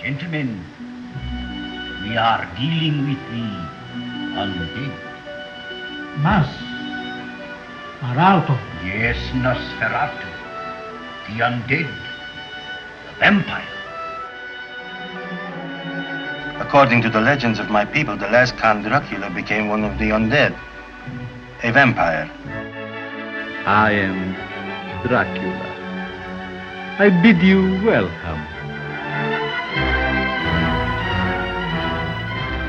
Gentlemen, we are dealing with the undead. Mas, Maralto. Yes, Nosferatu. The undead. The vampire. According to the legends of my people, the last Count Dracula became one of the undead. A vampire. I am Dracula. I bid you welcome.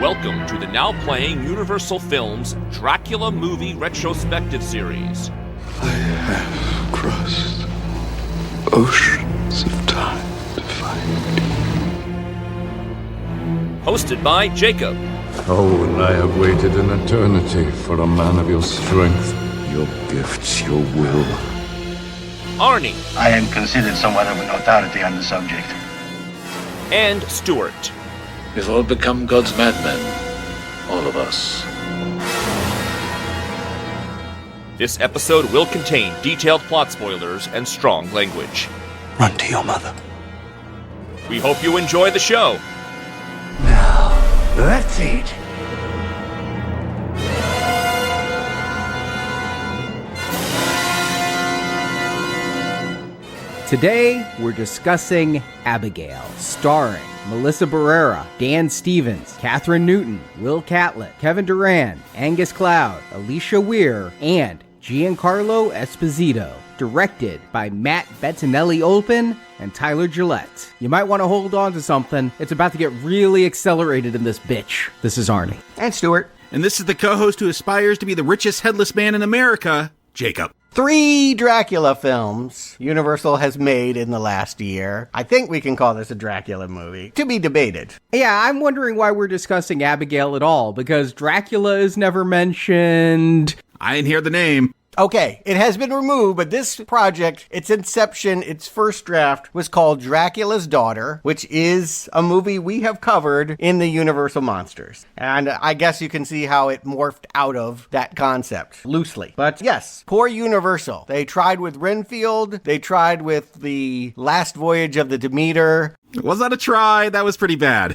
Welcome to the now playing Universal Films Dracula Movie Retrospective Series. I have crossed oceans of time to find you. Hosted by Jacob. Oh, and I have waited an eternity for a man of your strength, your gifts, your will. Arnie. I am considered somewhat of an authority on the subject. And Stuart. We've all become God's madmen. All of us. This episode will contain detailed plot spoilers and strong language. Run to your mother. We hope you enjoy the show. Now, let's eat. Today, we're discussing Abigail, starring Melissa Berrera, Dan Stevens, Kathryn Newton, Will Catlett, Kevin Durand, Angus Cloud, Alicia Weir, and Giancarlo Esposito. Directed by Matt Bettinelli-Olpin and Tyler Gillette. You might want to hold on to something. It's about to get really accelerated in this bitch. This is Arnie. And Stuart. And this is the co-host who aspires to be the richest headless man in America, Jacob. 3 Dracula films Universal has made in the last year. I think we can call this a Dracula movie. To be debated. Yeah, I'm wondering why we're discussing Abigail at all, because Dracula is never mentioned. I didn't hear the name. Okay, it has been removed, but this project, its inception, its first draft, was called Dracula's Daughter, which is a movie we have covered in the Universal Monsters. And I guess you can see how it morphed out of that concept, loosely. But yes, poor Universal. They tried with Renfield, they tried with the Last Voyage of the Demeter. Was that a try? That was pretty bad.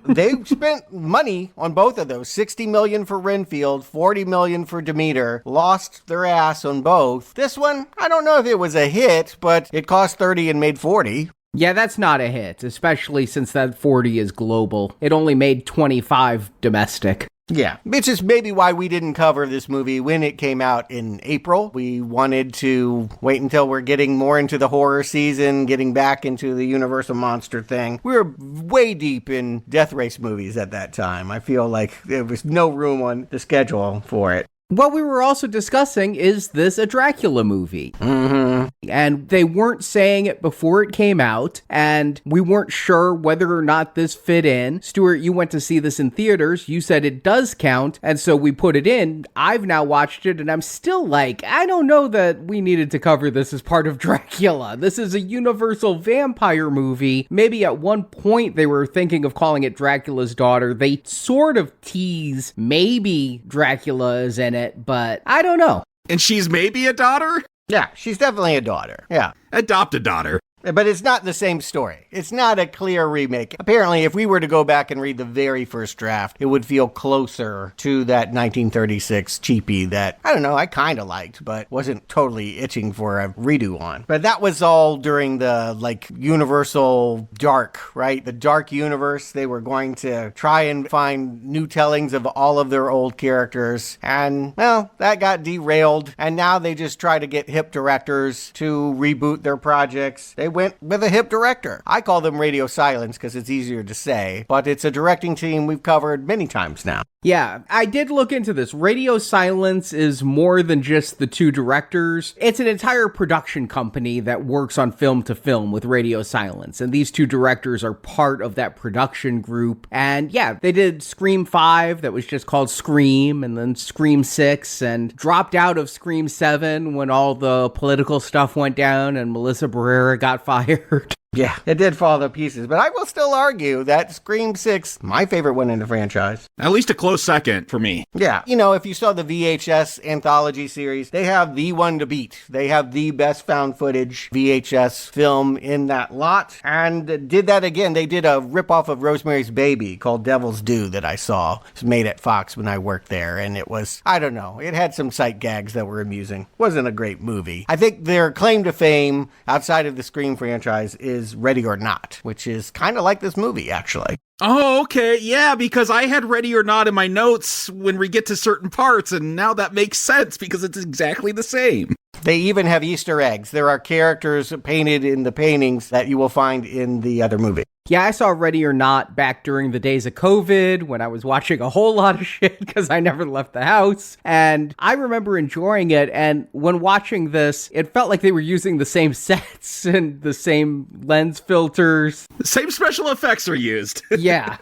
They spent money on both of those. $60 million for Renfield, $40 million for Demeter. Lost their ass on both. This one, I don't know if it was a hit, but it cost $30 and made $40. Yeah, that's not a hit, especially since that 40 is global. It only made 25 domestic. Yeah, which is maybe why we didn't cover this movie when it came out in April. We wanted to wait until we're getting more into the horror season, getting back into the Universal Monster thing. We were way deep in Death Race movies at that time. I feel like there was no room on the schedule for it. What we were also discussing, is this a Dracula movie? Mm-hmm. And they weren't saying it before it came out, and we weren't sure whether or not this fit in. Stuart, you went to see this in theaters. You said it does count, and so we put it in. I've now watched it, and I'm still like, I don't know that we needed to cover this as part of Dracula. This is a Universal vampire movie. Maybe at one point they were thinking of calling it Dracula's Daughter. They sort of tease maybe Dracula is in it, but I don't know. And she's maybe a daughter? Yeah, she's definitely a daughter. Yeah. Adopt a daughter. But it's not the same story. It's not a clear remake. Apparently, if we were to go back and read the very first draft, it would feel closer to that 1936 cheapie that, I don't know, I kind of liked, but wasn't totally itching for a redo on. But that was all during the, Universal Dark, right? The Dark Universe. They were going to try and find new tellings of all of their old characters. And, well, that got derailed. And now they just try to get hip directors to reboot their projects. They went with a hip director. I call them Radio Silence because it's easier to say, but it's a directing team we've covered many times now. Yeah, I did look into this. Radio Silence is more than just the 2 directors. It's an entire production company that works on film to film with Radio Silence, and these 2 directors are part of that production group. And yeah, they did Scream 5, that was just called Scream, and then Scream 6, and dropped out of Scream 7 when all the political stuff went down and Melissa Berrera got fired. Yeah, it did fall to pieces, but I will still argue that Scream 6, my favorite one in the franchise. At least a close second for me. Yeah, if you saw the VHS anthology series, they have the one to beat. They have the best found footage VHS film in that lot, and did that again. They did a ripoff of Rosemary's Baby called Devil's Due that I saw. It was made at Fox when I worked there, and it was, I don't know, it had some sight gags that were amusing. Wasn't a great movie. I think their claim to fame outside of the Scream franchise is Ready or Not, which is kind of like this movie, actually. Oh, okay. Yeah, because I had Ready or Not in my notes when we get to certain parts, and now that makes sense because it's exactly the same. They even have Easter eggs. There are characters painted in the paintings that you will find in the other movie. Yeah, I saw Ready or Not back during the days of COVID when I was watching a whole lot of shit because I never left the house. And I remember enjoying it. And when watching this, it felt like they were using the same sets and the same lens filters. The same special effects are used. Yeah.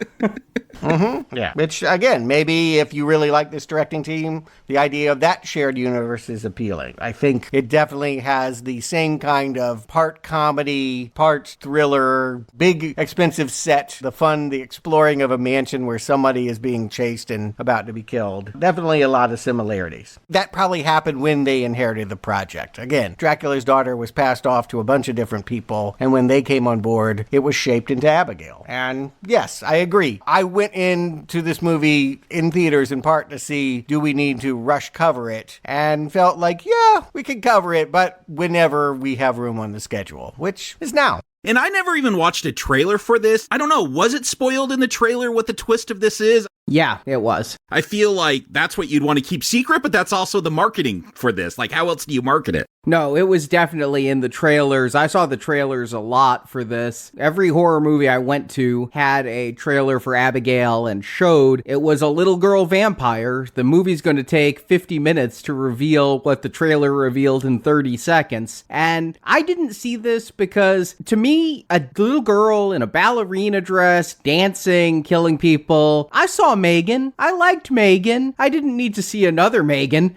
Yeah. Which, again, maybe if you really like this directing team, the idea of that shared universe is appealing. I think it definitely has the same kind of part comedy, part thriller, big expensive set, the fun, the exploring of a mansion where somebody is being chased and about to be killed. Definitely a lot of similarities. That probably happened when they inherited the project. Again, Dracula's daughter was passed off to a bunch of different people, and when they came on board, it was shaped into Abigail. And yes, I agree. I went into this movie in theaters in part to see, do we need to rush cover it? And felt like, yeah, we can cover it, but whenever we have room on the schedule, which is now. And I never even watched a trailer for this. I don't know, was it spoiled in the trailer what the twist of this is? Yeah, it was. I feel like that's what you'd want to keep secret, but that's also the marketing for this. Like, how else do you market it? No, it was definitely in the trailers. I saw the trailers a lot for this. Every horror movie I went to had a trailer for Abigail and showed it was a little girl vampire. The movie's going to take 50 minutes to reveal what the trailer revealed in 30 seconds. And I didn't see this because, to me, a little girl in a ballerina dress, dancing, killing people. I saw Megan. I liked Megan. I didn't need to see another Megan.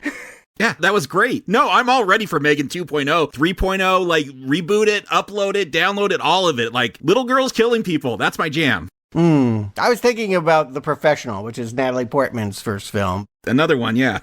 Yeah, that was great. No, I'm all ready for Megan 2.0, 3.0, like reboot it, upload it, download it, all of it. Like little girls killing people. That's my jam. I was thinking about The Professional, which is Natalie Portman's first film. Another one, yeah.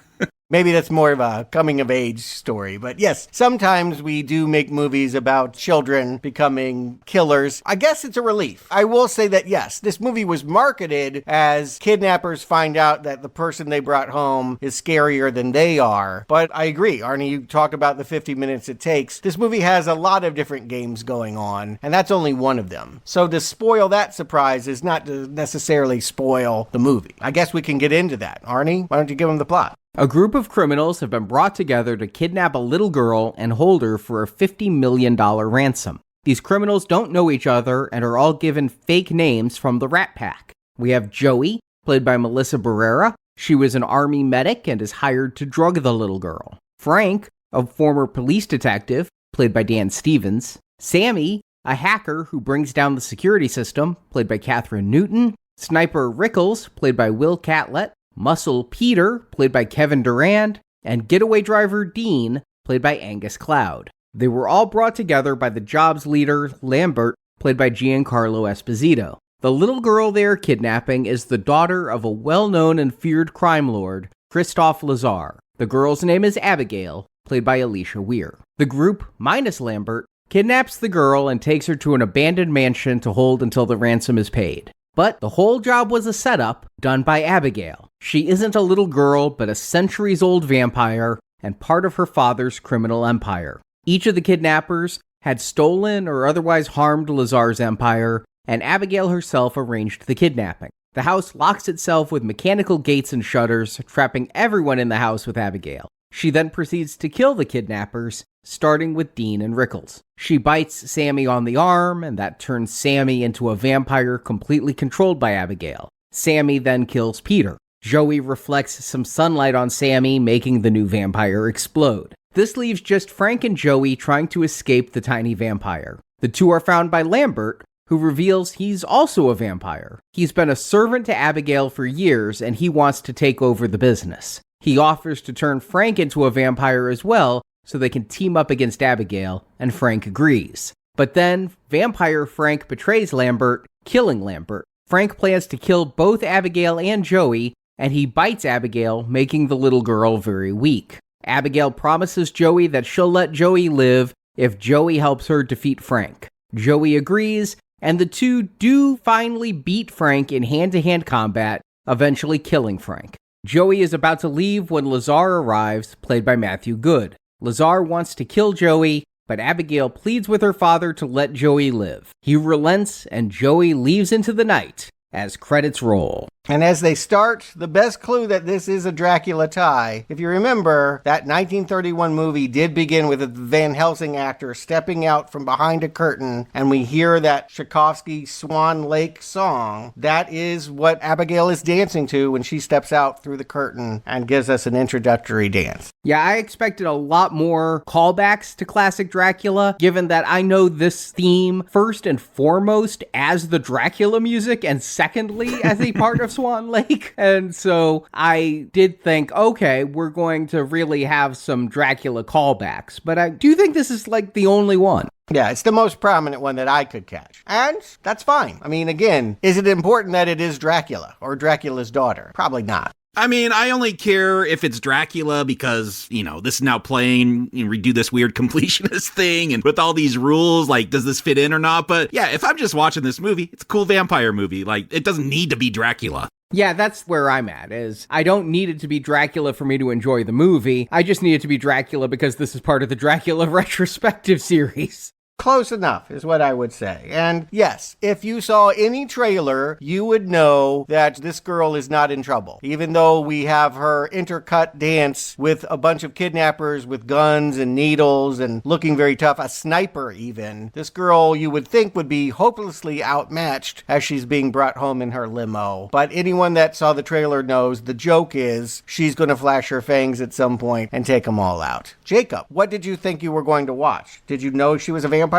Maybe that's more of a coming-of-age story. But yes, sometimes we do make movies about children becoming killers. I guess it's a relief. I will say that, yes, this movie was marketed as kidnappers find out that the person they brought home is scarier than they are. But I agree, Arnie, you talk about the 50 minutes it takes. This movie has a lot of different games going on, and that's only one of them. So to spoil that surprise is not to necessarily spoil the movie. I guess we can get into that. Arnie, why don't you give them the plot? A group of criminals have been brought together to kidnap a little girl and hold her for a $50 million ransom. These criminals don't know each other and are all given fake names from the Rat Pack. We have Joey, played by Melissa Berrera. She was an army medic and is hired to drug the little girl. Frank, a former police detective, played by Dan Stevens. Sammy, a hacker who brings down the security system, played by Kathryn Newton. Sniper Rickles, played by Will Catlett. Muscle Peter, played by Kevin Durand, and Getaway Driver Dean, played by Angus Cloud. They were all brought together by the jobs leader, Lambert, played by Giancarlo Esposito. The little girl they are kidnapping is the daughter of a well-known and feared crime lord, Christophe Lazar. The girl's name is Abigail, played by Alicia Weir. The group, minus Lambert, kidnaps the girl and takes her to an abandoned mansion to hold until the ransom is paid. But the whole job was a setup done by Abigail. She isn't a little girl, but a centuries-old vampire and part of her father's criminal empire. Each of the kidnappers had stolen or otherwise harmed Lazar's empire, and Abigail herself arranged the kidnapping. The house locks itself with mechanical gates and shutters, trapping everyone in the house with Abigail. She then proceeds to kill the kidnappers, starting with Dean and Rickles. She bites Sammy on the arm, and that turns Sammy into a vampire completely controlled by Abigail. Sammy then kills Peter. Joey reflects some sunlight on Sammy, making the new vampire explode. This leaves just Frank and Joey trying to escape the tiny vampire. The two are found by Lambert, who reveals he's also a vampire. He's been a servant to Abigail for years, and he wants to take over the business. He offers to turn Frank into a vampire as well, so they can team up against Abigail, and Frank agrees. But then vampire Frank betrays Lambert, killing Lambert. Frank plans to kill both Abigail and Joey, and he bites Abigail, making the little girl very weak. Abigail promises Joey that she'll let Joey live if Joey helps her defeat Frank. Joey agrees, and the two do finally beat Frank in hand-to-hand combat, eventually killing Frank. Joey is about to leave when Lazar arrives, played by Matthew Good. Lazar wants to kill Joey, but Abigail pleads with her father to let Joey live. He relents, and Joey leaves into the night as credits roll. And as they start, the best clue that this is a Dracula tie, if you remember, that 1931 movie did begin with a Van Helsing actor stepping out from behind a curtain, and we hear that Tchaikovsky Swan Lake song. That is what Abigail is dancing to when she steps out through the curtain and gives us an introductory dance. Yeah, I expected a lot more callbacks to classic Dracula, given that I know this theme first and foremost as the Dracula music, and secondly as a part of Swan Lake. And so I did think, okay, we're going to really have some Dracula callbacks. But I do think this is like the only one. Yeah, it's the most prominent one that I could catch. And that's fine. I mean, again, is it important that it is Dracula or Dracula's daughter? Probably not. I mean, I only care if it's Dracula because, this is now playing, we do this weird completionist thing, and with all these rules, like, does this fit in or not? But yeah, if I'm just watching this movie, it's a cool vampire movie. Like, it doesn't need to be Dracula. Yeah, that's where I'm at, is I don't need it to be Dracula for me to enjoy the movie. I just need it to be Dracula because this is part of the Dracula retrospective series. Close enough is what I would say. And yes, if you saw any trailer, you would know that this girl is not in trouble. Even though we have her intercut dance with a bunch of kidnappers with guns and needles and looking very tough, a sniper even, this girl you would think would be hopelessly outmatched as she's being brought home in her limo. But anyone that saw the trailer knows the joke is she's going to flash her fangs at some point and take them all out. Jacob, what did you think you were going to watch? Did you know she was a vampire?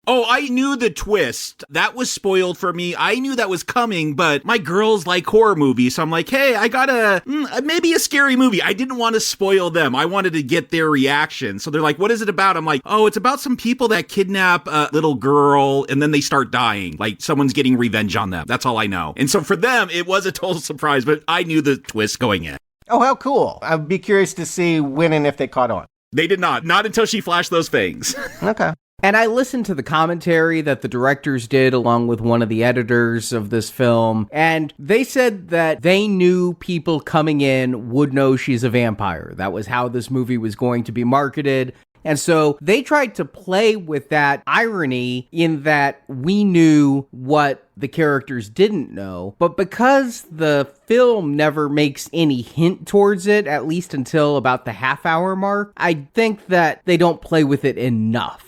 Oh, I knew the twist. That was spoiled for me. I knew that was coming, but my girls like horror movies, so I'm like, hey, I got maybe a scary movie. I didn't want to spoil them. I wanted to get their reaction. So they're like, what is it about? I'm like, oh, it's about some people that kidnap a little girl and then they start dying. Like someone's getting revenge on them. That's all I know. And so for them, it was a total surprise, but I knew the twist going in. Oh, how cool. I'd be curious to see when and if they caught on. They did not. Not until she flashed those fangs. Okay. And I listened to the commentary that the directors did along with one of the editors of this film, and they said that they knew people coming in would know she's a vampire. That was how this movie was going to be marketed. And so they tried to play with that irony in that we knew what the characters didn't know, but because the film never makes any hint towards it, at least until about the half-hour mark, I think that they don't play with it enough.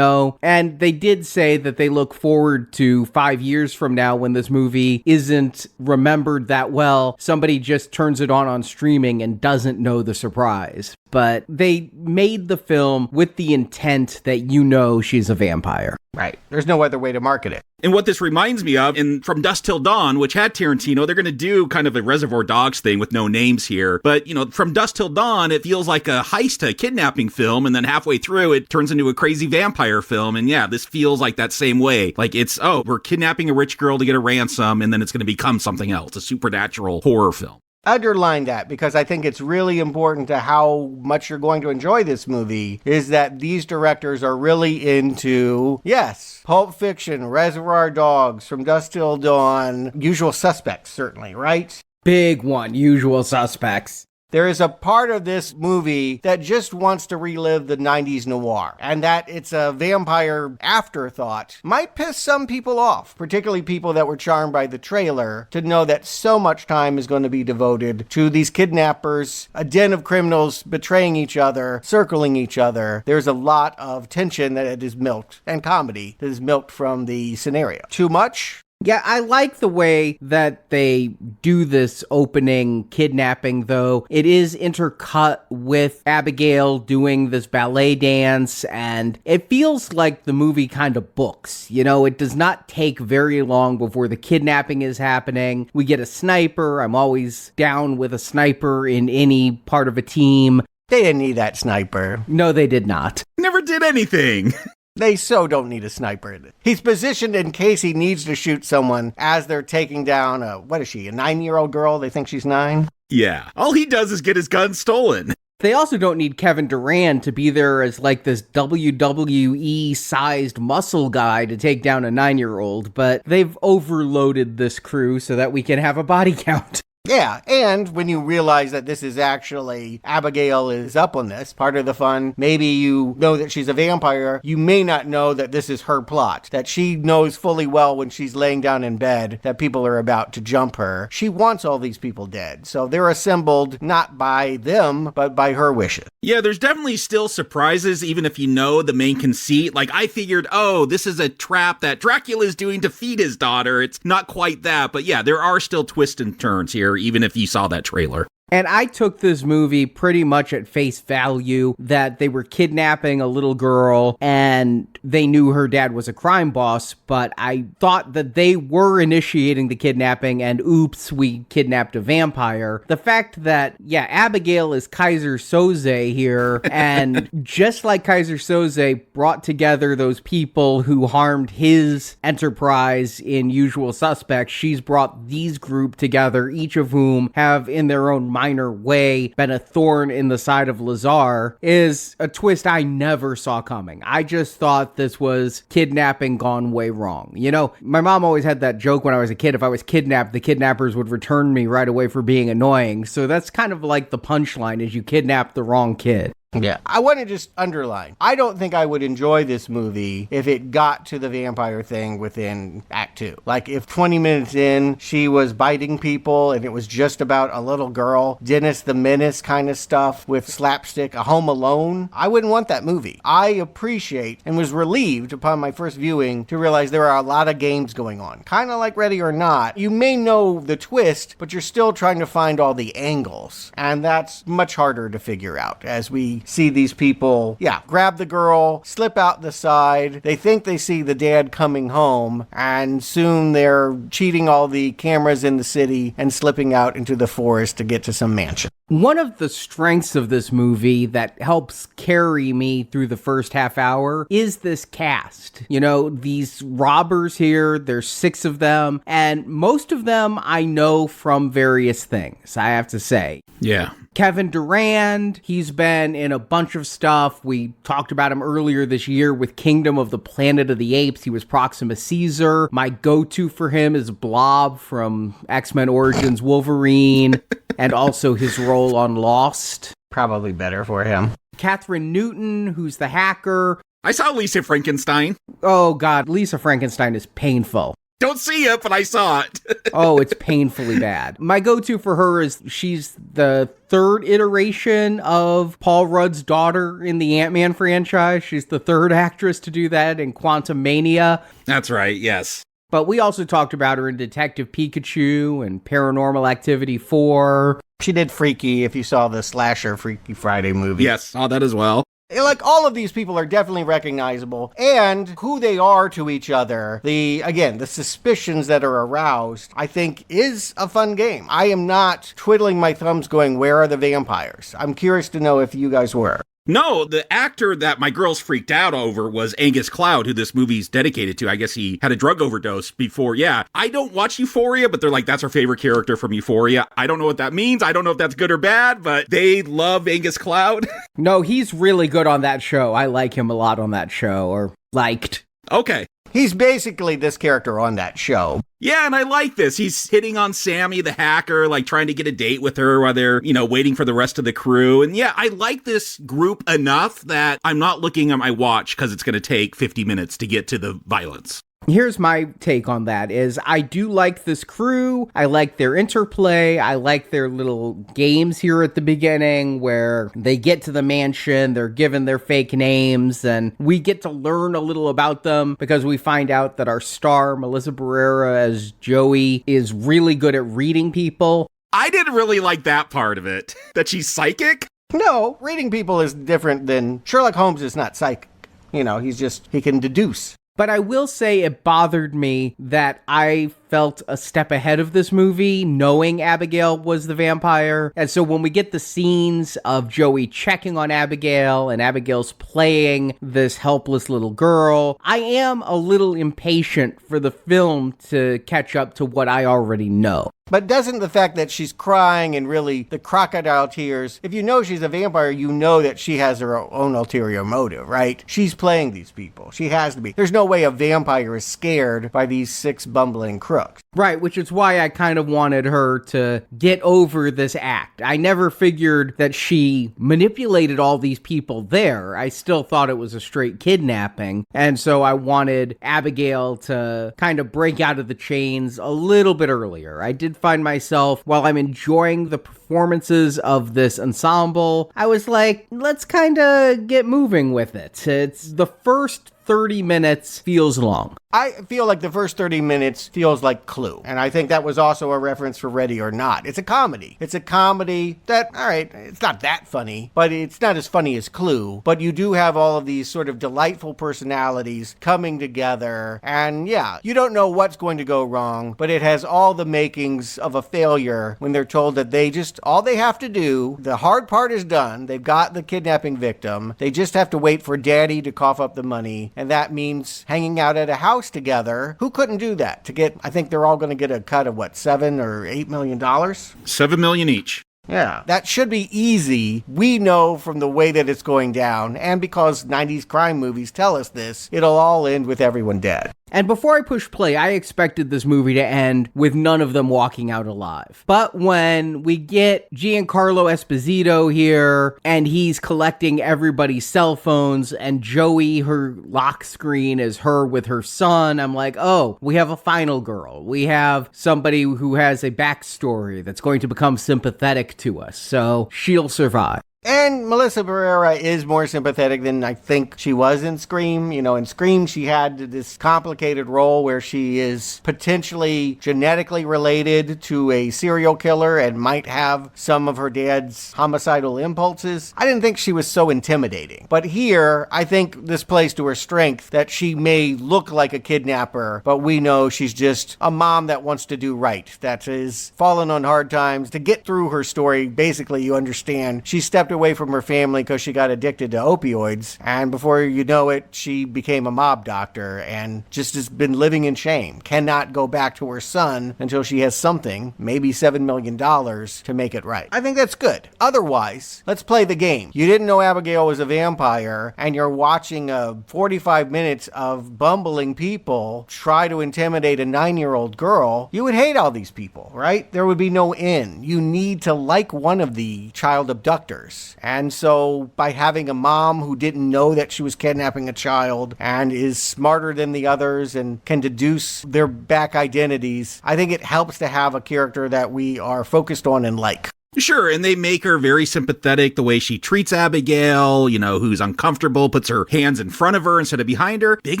And they did say that they look forward to 5 years from now when this movie isn't remembered that well. Somebody just turns it on streaming and doesn't know the surprise. But they made the film with the intent that she's a vampire. Right. There's no other way to market it. And what this reminds me of, in From Dusk Till Dawn, which had Tarantino, they're going to do kind of a Reservoir Dogs thing with no names here. But, From Dusk Till Dawn, it feels like a heist, a kidnapping film. And then halfway through, it turns into a crazy vampire film. And yeah, this feels like that same way. Like it's, we're kidnapping a rich girl to get a ransom. And then it's going to become something else, a supernatural horror film. Underline that because I think it's really important to how much you're going to enjoy this movie is that these directors are really into, yes, Pulp Fiction, Reservoir Dogs, From Dusk Till Dawn, Usual Suspects, certainly, right? Big one, Usual Suspects. There is a part of this movie that just wants to relive the 90s noir, and that it's a vampire afterthought might piss some people off, particularly people that were charmed by the trailer, to know that so much time is going to be devoted to these kidnappers, a den of criminals betraying each other, circling each other. There's a lot of tension that is milked, and comedy that is milked from the scenario. Too much? Yeah, I like the way that they do this opening kidnapping, though. It is intercut with Abigail doing this ballet dance, and it feels like the movie kind of books. It does not take very long before the kidnapping is happening. We get a sniper. I'm always down with a sniper in any part of a team. They didn't need that sniper. No, they did not. Never did anything. They so don't need a sniper in it. He's positioned in case he needs to shoot someone as they're taking down a 9-year-old girl? They think she's 9? Yeah. All he does is get his gun stolen. They also don't need Kevin Durand to be there as like this WWE-sized muscle guy to take down a 9-year-old, but they've overloaded this crew so that we can have a body count. Yeah, and when you realize that this is actually, Abigail is up on this, part of the fun, maybe you know that she's a vampire, you may not know that this is her plot, that she knows fully well when she's laying down in bed that people are about to jump her. She wants all these people dead, so they're assembled not by them, but by her wishes. Yeah, there's definitely still surprises, even if you know the main conceit. Like, I figured, this is a trap that Dracula is doing to feed his daughter. It's not quite that, but yeah, there are still twists and turns here, even if you saw that trailer. And I took this movie pretty much at face value that they were kidnapping a little girl and they knew her dad was a crime boss, but I thought that they were initiating the kidnapping and oops, we kidnapped a vampire. The fact that, Abigail is Kaiser Soze here, and just like Kaiser Soze brought together those people who harmed his enterprise in Usual Suspects, she's brought these group together, each of whom have in their own minor way been a thorn in the side of Lazar, is a twist I never saw coming. I just thought this was kidnapping gone way wrong. You know, my mom always had that joke when I was a kid, if I was kidnapped, the kidnappers would return me right away for being annoying. So that's kind of like the punchline, is you kidnapped the wrong kid. Yeah. I want to just underline, I don't think I would enjoy this movie if it got to the vampire thing within Act 2. Like, if 20 minutes in, she was biting people and it was just about a little girl, Dennis the Menace kind of stuff with slapstick, a Home Alone, I wouldn't want that movie. I appreciate and was relieved upon my first viewing to realize there are a lot of games going on. Kind of like Ready or Not. You may know the twist, but you're still trying to find all the angles. And that's much harder to figure out as we see these people, grab the girl, slip out the side. They think they see the dad coming home, and soon they're cheating all the cameras in the city and slipping out into the forest to get to some mansion. One of the strengths of this movie that helps carry me through the first half hour is this cast. You know, these robbers here, there's 6 of them, and most of them I know from various things, I have to say. Yeah. Kevin Durand, he's been in a bunch of stuff. We talked about him earlier this year with Kingdom of the Planet of the Apes. He was Proxima Caesar. My go-to for him is Blob from X-Men Origins Wolverine, and also his role on Lost. Probably better for him. Kathryn Newton, who's the hacker. I saw Lisa Frankenstein. Oh, God, Lisa Frankenstein is painful. Don't see it, but I saw it. Oh, it's painfully bad. My go-to for her is she's the 3rd iteration of Paul Rudd's daughter in the Ant-Man franchise. She's the 3rd actress to do that in Quantumania. That's right, yes. But we also talked about her in Detective Pikachu and Paranormal Activity 4. She did Freaky, if you saw the slasher Freaky Friday movie. Yes, saw that as well. Like, all of these people are definitely recognizable, and who they are to each other, the suspicions that are aroused, I think is a fun game. I am not twiddling my thumbs going, where are the vampires? I'm curious to know if you guys were. No, the actor that my girls freaked out over was Angus Cloud, who this movie's dedicated to. I guess he had a drug overdose before. Yeah, I don't watch Euphoria, but they're like, that's our favorite character from Euphoria. I don't know what that means. I don't know if that's good or bad, but they love Angus Cloud. No, he's really good on that show. I like him a lot on that show, or liked. Okay. He's basically this character on that show. Yeah, and I like this. He's hitting on Sammy, the hacker, like trying to get a date with her while they're, waiting for the rest of the crew. And yeah, I like this group enough that I'm not looking at my watch because it's going to take 50 minutes to get to the violence. Here's my take on that is I do like this crew. I like their interplay. I like their little games here at the beginning where they get to the mansion, they're given their fake names, and we get to learn a little about them because we find out that our star, Melissa Berrera as Joey, is really good at reading people. I didn't really like that part of it, that she's psychic. No, reading people is different than Sherlock Holmes is not psychic. He can deduce. But I will say it bothered me that I felt a step ahead of this movie, knowing Abigail was the vampire. And so when we get the scenes of Joey checking on Abigail and Abigail's playing this helpless little girl, I am a little impatient for the film to catch up to what I already know. But doesn't the fact that she's crying and really the crocodile tears, if you know she's a vampire, you know that she has her own ulterior motive, right? She's playing these people. She has to be. There's no way a vampire is scared by these 6 bumbling crooks. Right, which is why I kind of wanted her to get over this act. I never figured that she manipulated all these people there. I still thought it was a straight kidnapping. And so I wanted Abigail to kind of break out of the chains a little bit earlier. I did find myself, while I'm enjoying the performances of this ensemble, I was like, let's kind of get moving with it. It's the first 30 minutes feels long. I feel like the first 30 minutes feels like Clue. And I think that was also a reference for Ready or Not. It's a comedy. It's a comedy that, all right, it's not that funny, but it's not as funny as Clue. But you do have all of these sort of delightful personalities coming together. And yeah, you don't know what's going to go wrong, but it has all the makings of a failure when they're told that all they have to do, the hard part is done. They've got the kidnapping victim. They just have to wait for daddy to cough up the money. And that means hanging out at a house together. Who couldn't do that? I think they're all going to get a cut of $7 or $8 million? $7 million each. Yeah, that should be easy. We know from the way that it's going down, and because 90s crime movies tell us this, it'll all end with everyone dead. And before I push play, I expected this movie to end with none of them walking out alive. But when we get Giancarlo Esposito here, and he's collecting everybody's cell phones, and Joey, her lock screen is her with her son, I'm like, oh, we have a final girl. We have somebody who has a backstory that's going to become sympathetic to us, so she'll survive. And Melissa Berrera is more sympathetic than I think she was in Scream. You know, in Scream, she had this complicated role where she is potentially genetically related to a serial killer and might have some of her dad's homicidal impulses. I didn't think she was so intimidating. But here, I think this plays to her strength that she may look like a kidnapper, but we know she's just a mom that wants to do right, that is fallen on hard times. To get through her story, basically, you understand she stepped away from her family because she got addicted to opioids, and before you know it, she became a mob doctor and just has been living in shame. Cannot go back to her son until she has something, maybe $7 million, to make it right. I think that's good. Otherwise, let's play the game. You didn't know Abigail was a vampire, and you're watching 45 minutes of bumbling people try to intimidate a 9-year-old girl. You would hate all these people, right? There would be no end. You need to like one of the child abductors. And so by having a mom who didn't know that she was kidnapping a child and is smarter than the others and can deduce their back identities, I think it helps to have a character that we are focused on and like. Sure, and they make her very sympathetic, the way she treats Abigail, who's uncomfortable, puts her hands in front of her instead of behind her. Big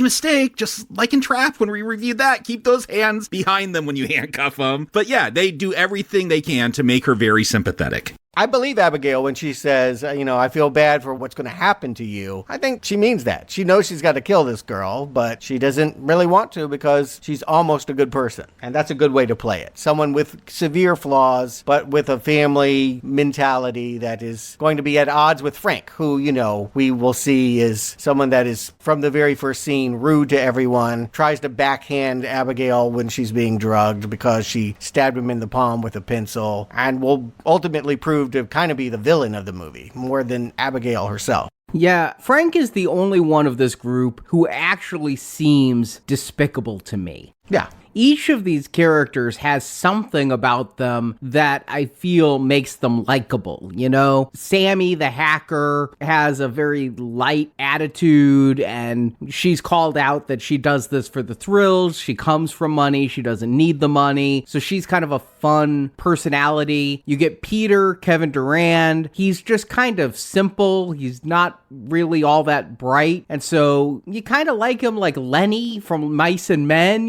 mistake, just like in Trapped when we reviewed that. Keep those hands behind them when you handcuff them. But yeah, they do everything they can to make her very sympathetic. I believe Abigail when she says, I feel bad for what's going to happen to you. I think she means that. She knows she's got to kill this girl, but she doesn't really want to because she's almost a good person. And that's a good way to play it. Someone with severe flaws, but with a family mentality that is going to be at odds with Frank, who, we will see is someone that is, from the very first scene, rude to everyone, tries to backhand Abigail when she's being drugged because she stabbed him in the palm with a pencil, and will ultimately prove to kind of be the villain of the movie, more than Abigail herself. Yeah, Frank is the only one of this group who actually seems despicable to me. Yeah. Each of these characters has something about them that I feel makes them likable, Sammy, the hacker, has a very light attitude, and she's called out that she does this for the thrills. She comes from money. She doesn't need the money. So she's kind of a fun personality. You get Peter, Kevin Durand. He's just kind of simple. He's not really all that bright. And so you kind of like him like Lenny from Mice and Men,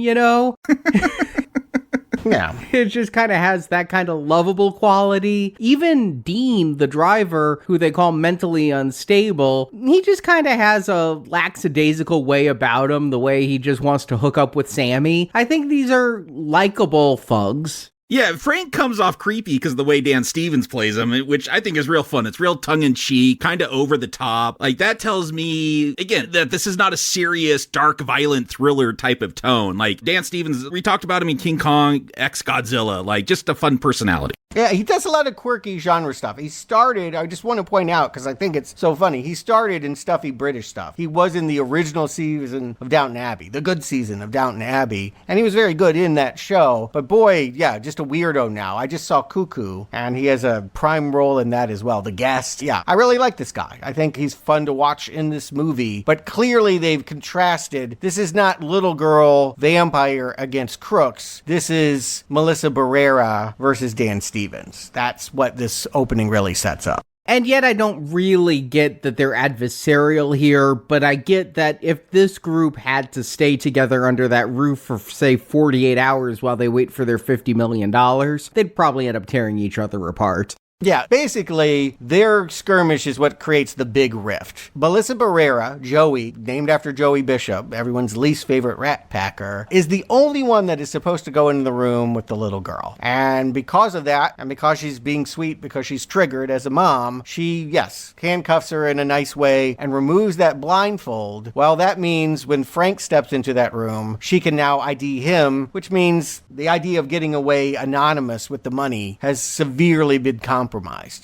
Yeah. It just kind of has that kind of lovable quality. Even Dean, the driver, who they call mentally unstable, he just kind of has a lackadaisical way about him, the way he just wants to hook up with Sammy. I think these are likable thugs. Yeah, Frank comes off creepy because of the way Dan Stevens plays him, which I think is real fun. It's real tongue-in-cheek, kind of over the top. Like, that tells me, again, that this is not a serious, dark, violent thriller type of tone. Like, Dan Stevens, we talked about him in King Kong, ex-Godzilla, like, just a fun personality. Yeah, he does a lot of quirky genre stuff. He started, I just want to point out, because I think it's so funny, he started in stuffy British stuff. He was in the original season of Downton Abbey, the good season of Downton Abbey, and he was very good in that show. But boy, yeah, just a weirdo now. I just saw Cuckoo, and he has a prime role in that as well. The Guest, yeah. I really like this guy. I think he's fun to watch in this movie, but clearly they've contrasted. This is not little girl vampire against crooks. This is Melissa Berrera versus Dan Stevens. That's what this opening really sets up. And yet I don't really get that they're adversarial here, but I get that if this group had to stay together under that roof for, say, 48 hours while they wait for their $50 million, they'd probably end up tearing each other apart. Yeah, basically, their skirmish is what creates the big rift. Melissa Berrera, Joey, named after Joey Bishop, everyone's least favorite rat packer, is the only one that is supposed to go into the room with the little girl. And because of that, and because she's being sweet, because she's triggered as a mom, she, yes, handcuffs her in a nice way and removes that blindfold. Well, that means when Frank steps into that room, she can now ID him, which means the idea of getting away anonymous with the money has severely been compromised.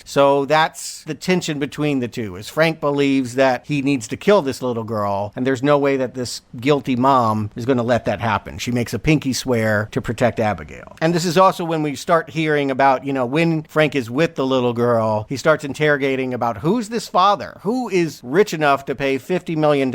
So that's the tension between the two, is Frank believes that he needs to kill this little girl, and there's no way that this guilty mom is going to let that happen. She makes a pinky swear to protect Abigail. And this is also when we start hearing about, when Frank is with the little girl, he starts interrogating about who's this father? Who is rich enough to pay $50 million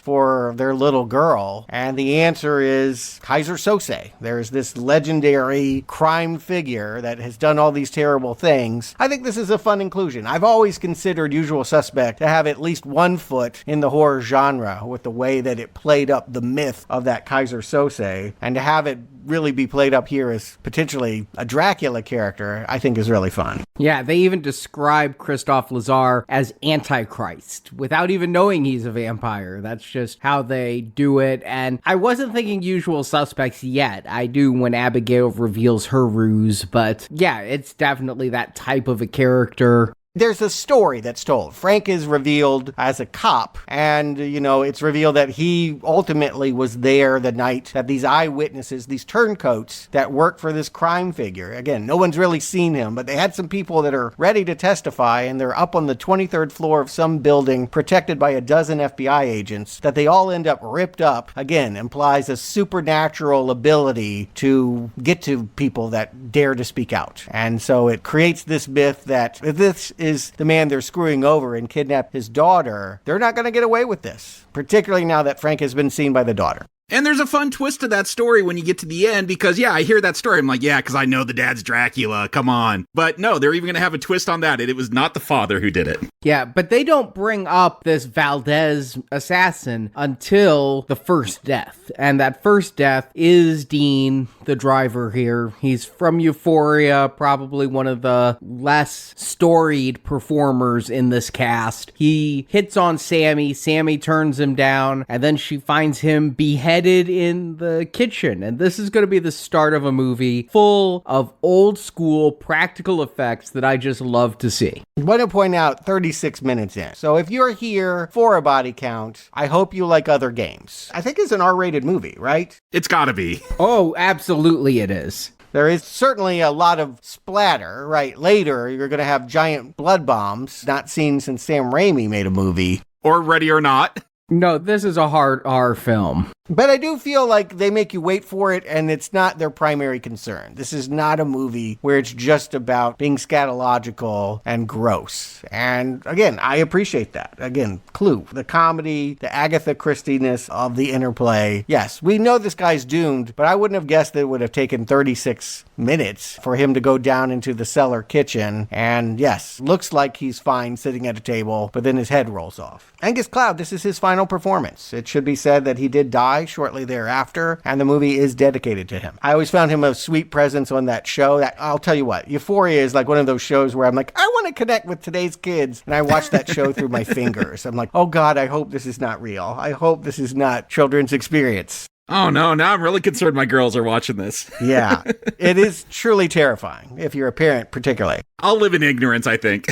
for their little girl? And the answer is Kaiser Sose. There's this legendary crime figure that has done all these terrible things. I think this is a fun inclusion. I've always considered Usual Suspect to have at least one foot in the horror genre with the way that it played up the myth of that Kaiser Sose, and to have it really be played up here as potentially a Dracula character, I think is really fun. Yeah, they even describe Christophe Lazar as Antichrist without even knowing he's a vampire. That's just how they do it. And I wasn't thinking Usual Suspects yet. I do when Abigail reveals her ruse, but yeah, it's definitely that type of a character. There's a story that's told. Frank is revealed as a cop, and, it's revealed that he ultimately was there the night that these eyewitnesses, these turncoats that work for this crime figure, again, no one's really seen him, but they had some people that are ready to testify, and they're up on the 23rd floor of some building protected by a dozen FBI agents, that they all end up ripped up, again, implies a supernatural ability to get to people that dare to speak out. And so it creates this myth that if this is the man they're screwing over and kidnap his daughter, they're not going to get away with this, particularly now that Frank has been seen by the daughter. And there's a fun twist to that story when you get to the end, because, I hear that story. I'm like, because I know the dad's Dracula. Come on. But no, they're even going to have a twist on that. It was not the father who did it. Yeah, but they don't bring up this Valdez assassin until the first death. And that first death is Dean, the driver here. He's from Euphoria, probably one of the less storied performers in this cast. He hits on Sammy. Sammy turns him down, and then she finds him beheaded in the kitchen. And this is going to be the start of a movie full of old school practical effects that I just love to see. I want to point out 36 minutes in. So if you're here for a body count, I hope you like other games. I think it's an R-rated movie, right? It's gotta be. Oh, absolutely it is. There is certainly a lot of splatter, right? Later, you're going to have giant blood bombs, not seen since Sam Raimi made a movie. Or Ready or Not. No, this is a hard R film. But I do feel like they make you wait for it, and it's not their primary concern. This is not a movie where it's just about being scatological and gross. And again, I appreciate that. Again, Clue, the comedy, the Agatha Christie-ness of the interplay. Yes, we know this guy's doomed, but I wouldn't have guessed that it would have taken 36 minutes for him to go down into the cellar kitchen. And yes, looks like he's fine sitting at a table, but then his head rolls off. Angus Cloud, this is his final performance. It should be said that he did die die shortly thereafter, and the movie is dedicated to him. I always found him a sweet presence on that show. I'll tell you what, Euphoria is like one of those shows where I'm like, I want to connect with today's kids, and I watch that show through my fingers. I'm like, oh God, I hope this is not real. I hope this is not children's experience. Oh no, now I'm really concerned my girls are watching this. Yeah, it is truly terrifying, if you're a parent particularly. I'll live in ignorance, I think.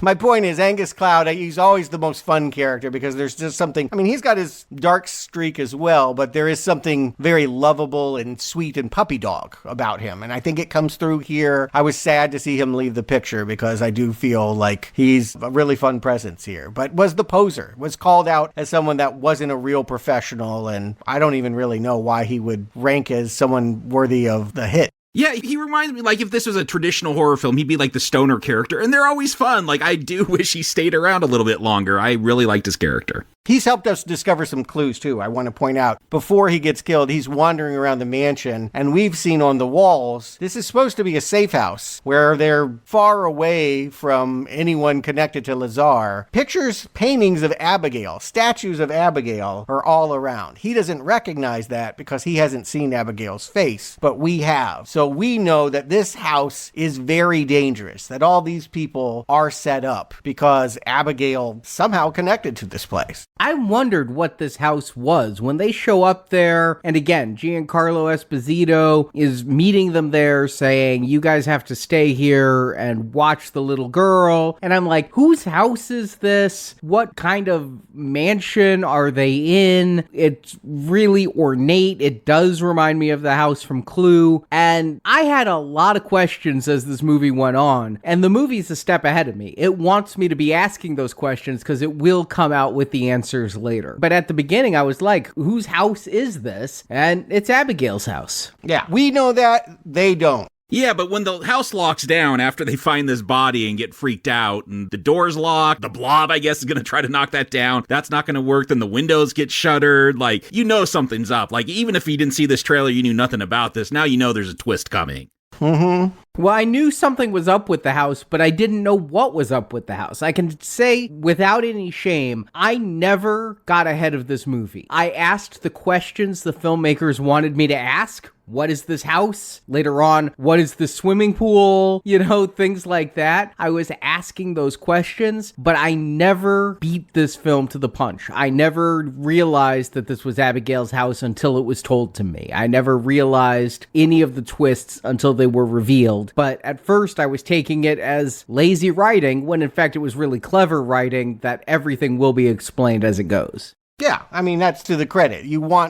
My point is, Angus Cloud, he's always the most fun character because there's just something, I mean, he's got his dark streak as well, but there is something very lovable and sweet and puppy dog about him. And I think it comes through here. I was sad to see him leave the picture because I do feel like he's a really fun presence here, but was the poser, was called out as someone that wasn't a real professional. And I don't even really know why he would rank as someone worthy of the hit. Yeah, he reminds me, like, if this was a traditional horror film, he'd be like the stoner character, and they're always fun. Like, I do wish he stayed around a little bit longer. I really liked his character. He's helped us discover some clues, too, I want to point out. Before he gets killed, he's wandering around the mansion, and we've seen on the walls, this is supposed to be a safe house, where they're far away from anyone connected to Lazar. Pictures, paintings of Abigail, statues of Abigail are all around. He doesn't recognize that because he hasn't seen Abigail's face, but we have. So we know that this house is very dangerous, that all these people are set up because Abigail somehow connected to this place. I wondered what this house was when they show up there. And again, Giancarlo Esposito is meeting them there saying, you guys have to stay here and watch the little girl. And I'm like, whose house is this? What kind of mansion are they in? It's really ornate. It does remind me of the house from Clue. And I had a lot of questions as this movie went on. And the movie's a step ahead of me. It wants me to be asking those questions because it will come out with the answers later. But at the beginning, I was like, whose house is this? And it's Abigail's house. Yeah, we know that. They don't. Yeah, but when the house locks down after they find this body and get freaked out and the door's locked, the blob, I guess, is going to try to knock that down. That's not going to work. Then the windows get shuttered. Like, you know something's up. Like, even if you didn't see this trailer, you knew nothing about this. Now you know there's a twist coming. Mm-hmm. Well, I knew something was up with the house, but I didn't know what was up with the house. I can say without any shame, I never got ahead of this movie. I asked the questions the filmmakers wanted me to ask. What is this house? Later on, what is the swimming pool? You know, things like that. I was asking those questions, but I never beat this film to the punch. I never realized that this was Abigail's house until it was told to me. I never realized any of the twists until they were revealed. But at first, I was taking it as lazy writing, when in fact it was really clever writing that everything will be explained as it goes. Yeah, I mean, that's to the credit.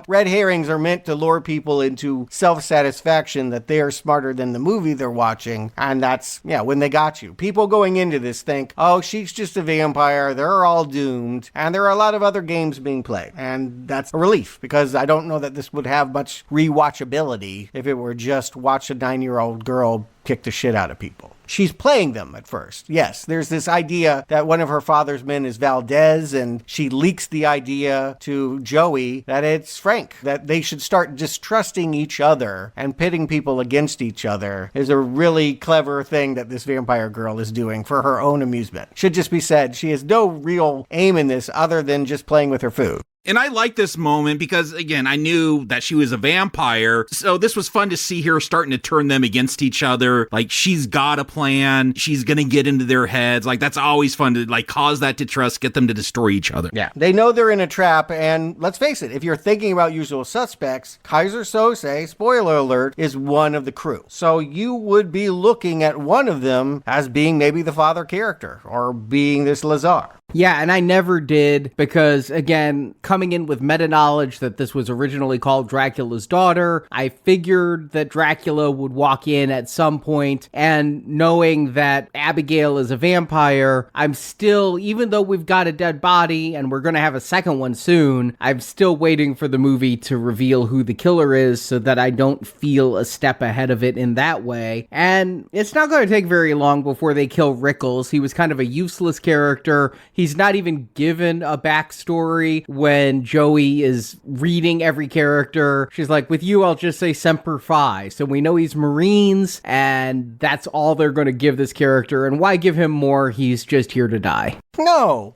Red herrings are meant to lure people into self-satisfaction that they are smarter than the movie they're watching. And that's, when they got you. People going into this think, oh, she's just a vampire. They're all doomed. And there are a lot of other games being played. And that's a relief because I don't know that this would have much rewatchability if it were just watch a 9-year-old girl kick the shit out of people. She's playing them at first. Yes, there's this idea that one of her father's men is Valdez, and she leaks the idea to Joey that it's Frank, that they should start distrusting each other and pitting people against each other is a really clever thing that this vampire girl is doing for her own amusement. Should just be said, she has no real aim in this other than just playing with her food. And I like this moment because, again, I knew that she was a vampire. So this was fun to see her starting to turn them against each other. Like, she's got a plan. She's going to get into their heads. Like, that's always fun to, like, cause that distrust, get them to destroy each other. Yeah. They know they're in a trap. And let's face it, if you're thinking about Usual Suspects, Kaiser Sose, spoiler alert, is one of the crew. So you would be looking at one of them as being maybe the father character or being this Lazar. Yeah, and I never did because, again, coming in with meta-knowledge that this was originally called Dracula's Daughter, I figured that Dracula would walk in at some point, and knowing that Abigail is a vampire, I'm still, even though we've got a dead body and we're going to have a second one soon, I'm still waiting for the movie to reveal who the killer is so that I don't feel a step ahead of it in that way. And it's not going to take very long before they kill Rickles. He was kind of a useless character. He's not even given a backstory when Joey is reading every character. She's like, with you, I'll just say Semper Fi. So we know he's Marines, and that's all they're going to give this character. And why give him more? He's just here to die. No.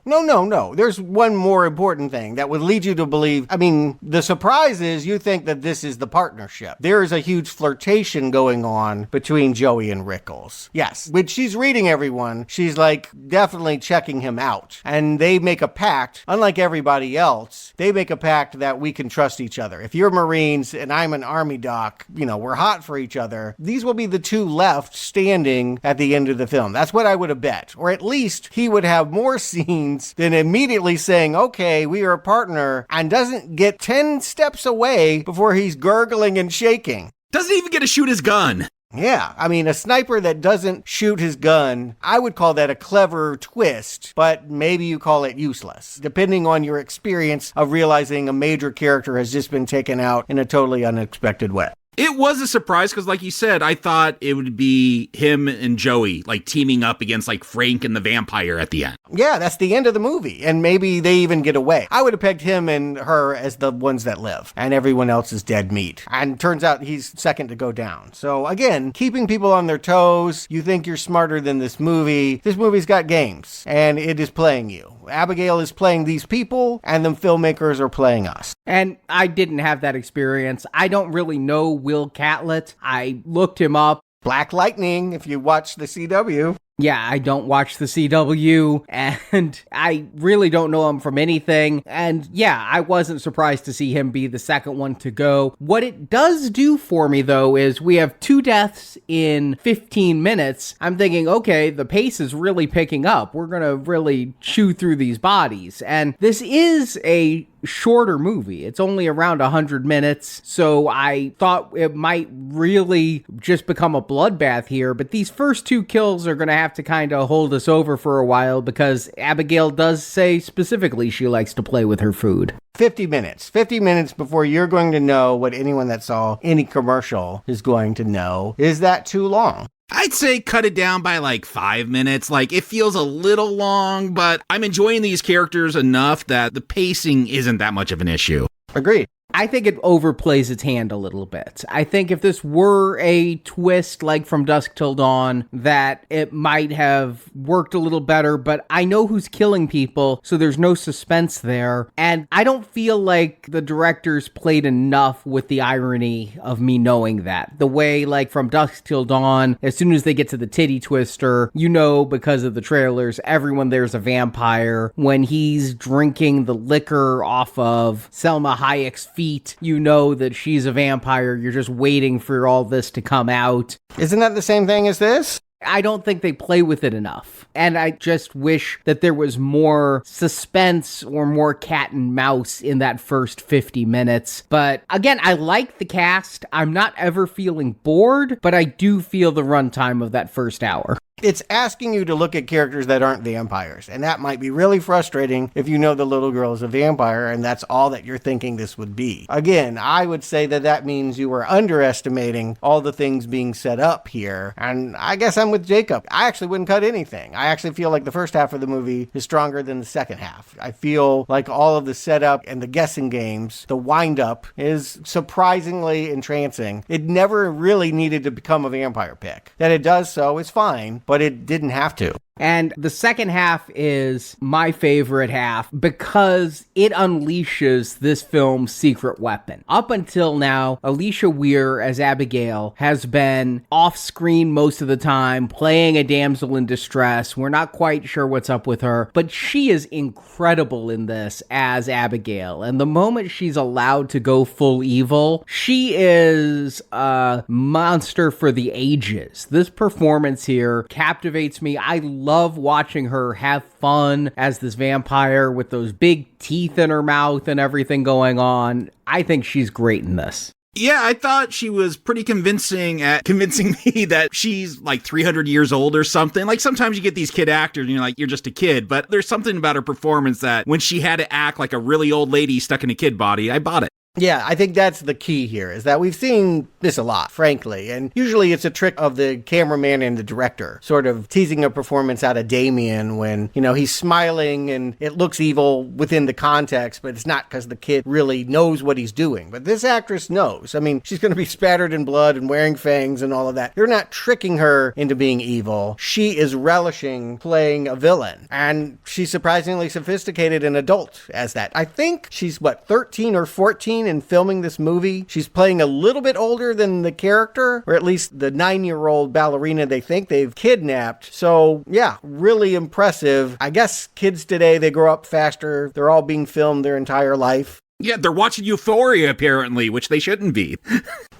There's one more important thing that would lead you to believe. I mean, the surprise is you think that this is the partnership. There is a huge flirtation going on between Joey and Rickles. Yes, when she's reading everyone, she's like definitely checking him out. And they make a pact, unlike everybody else, they make a pact that we can trust each other. If you're Marines and I'm an Army doc, we're hot for each other. These will be the two left standing at the end of the film. That's what I would have bet. Or at least he would have more scenes than immediately saying, okay, we are a partner, and doesn't get 10 steps away before he's gurgling and shaking. Doesn't even get to shoot his gun. Yeah, I mean, a sniper that doesn't shoot his gun, I would call that a clever twist, but maybe you call it useless, depending on your experience of realizing a major character has just been taken out in a totally unexpected way. It was a surprise because, like you said, I thought it would be him and Joey, like, teaming up against, like, Frank and the vampire at the end. Yeah, that's the end of the movie, and maybe they even get away. I would have pegged him and her as the ones that live, and everyone else is dead meat. And turns out he's second to go down. So, again, keeping people on their toes. You think you're smarter than this movie. This movie's got games, and it is playing you. Abigail is playing these people, and the filmmakers are playing us. And I didn't have that experience. I don't really know Will Catlett. I looked him up. Black Lightning, if you watch the CW. Yeah, I don't watch the CW, and I really don't know him from anything. And yeah, I wasn't surprised to see him be the second one to go. What it does do for me, though, is we have 2 deaths in 15 minutes. I'm thinking, okay, the pace is really picking up. We're gonna really chew through these bodies. And this is a shorter movie. It's only around 100 minutes, so I thought it might really just become a bloodbath here, but these first 2 kills are gonna have to kind of hold us over for a while because Abigail does say specifically she likes to play with her food. 50 minutes. 50 minutes before you're going to know what anyone that saw any commercial is going to know. Is that too long? I'd say cut it down by like 5 minutes. Like, it feels a little long, but I'm enjoying these characters enough that the pacing isn't that much of an issue. Agreed. I think it overplays its hand a little bit. I think if this were a twist like From Dusk Till Dawn, that it might have worked a little better, but I know who's killing people, so there's no suspense there. And I don't feel like the directors played enough with the irony of me knowing that. The way, like, From Dusk Till Dawn, as soon as they get to the titty twister, because of the trailers, everyone there's a vampire. When he's drinking the liquor off of Selma Hayek's feet, you know that she's a vampire. You're just waiting for all this to come out. Isn't that the same thing as this? I don't think they play with it enough. And I just wish that there was more suspense or more cat and mouse in that first 50 minutes. But again, I like the cast. I'm not ever feeling bored, but I do feel the runtime of that first hour. It's asking you to look at characters that aren't vampires, and that might be really frustrating if you know the little girl is a vampire and that's all that you're thinking this would be. Again, I would say that means you were underestimating all the things being set up here, and I guess I'm with Jacob. I actually wouldn't cut anything. I actually feel like the first half of the movie is stronger than the second half. I feel like all of the setup and the guessing games, the wind-up, is surprisingly entrancing. It never really needed to become a vampire pick. That it does so is fine, but it didn't have to. And the second half is my favorite half because it unleashes this film's secret weapon. Up until now, Alicia Weir as Abigail has been off-screen most of the time, playing a damsel in distress. We're not quite sure what's up with her, but she is incredible in this as Abigail. And the moment she's allowed to go full evil, she is a monster for the ages. This performance here captivates me. I love watching her have fun as this vampire with those big teeth in her mouth and everything going on. I think she's great in this. Yeah, I thought she was pretty convincing at convincing me that she's like 300 years old or something. Like, sometimes you get these kid actors and you're like, you're just a kid. But there's something about her performance that when she had to act like a really old lady stuck in a kid body, I bought it. Yeah, I think that's the key here, is that we've seen this a lot, frankly. And usually it's a trick of the cameraman and the director, sort of teasing a performance out of Damien when, he's smiling and it looks evil within the context, but it's not because the kid really knows what he's doing. But this actress knows. I mean, she's going to be spattered in blood and wearing fangs and all of that. You're not tricking her into being evil. She is relishing playing a villain. And she's surprisingly sophisticated and adult as that. I think she's, 13 or 14 in filming this movie. She's playing a little bit older than the character, or at least the 9-year-old ballerina they think they've kidnapped. So yeah, really impressive. I guess kids today, they grow up faster. They're all being filmed their entire life. Yeah, they're watching Euphoria, apparently, which they shouldn't be.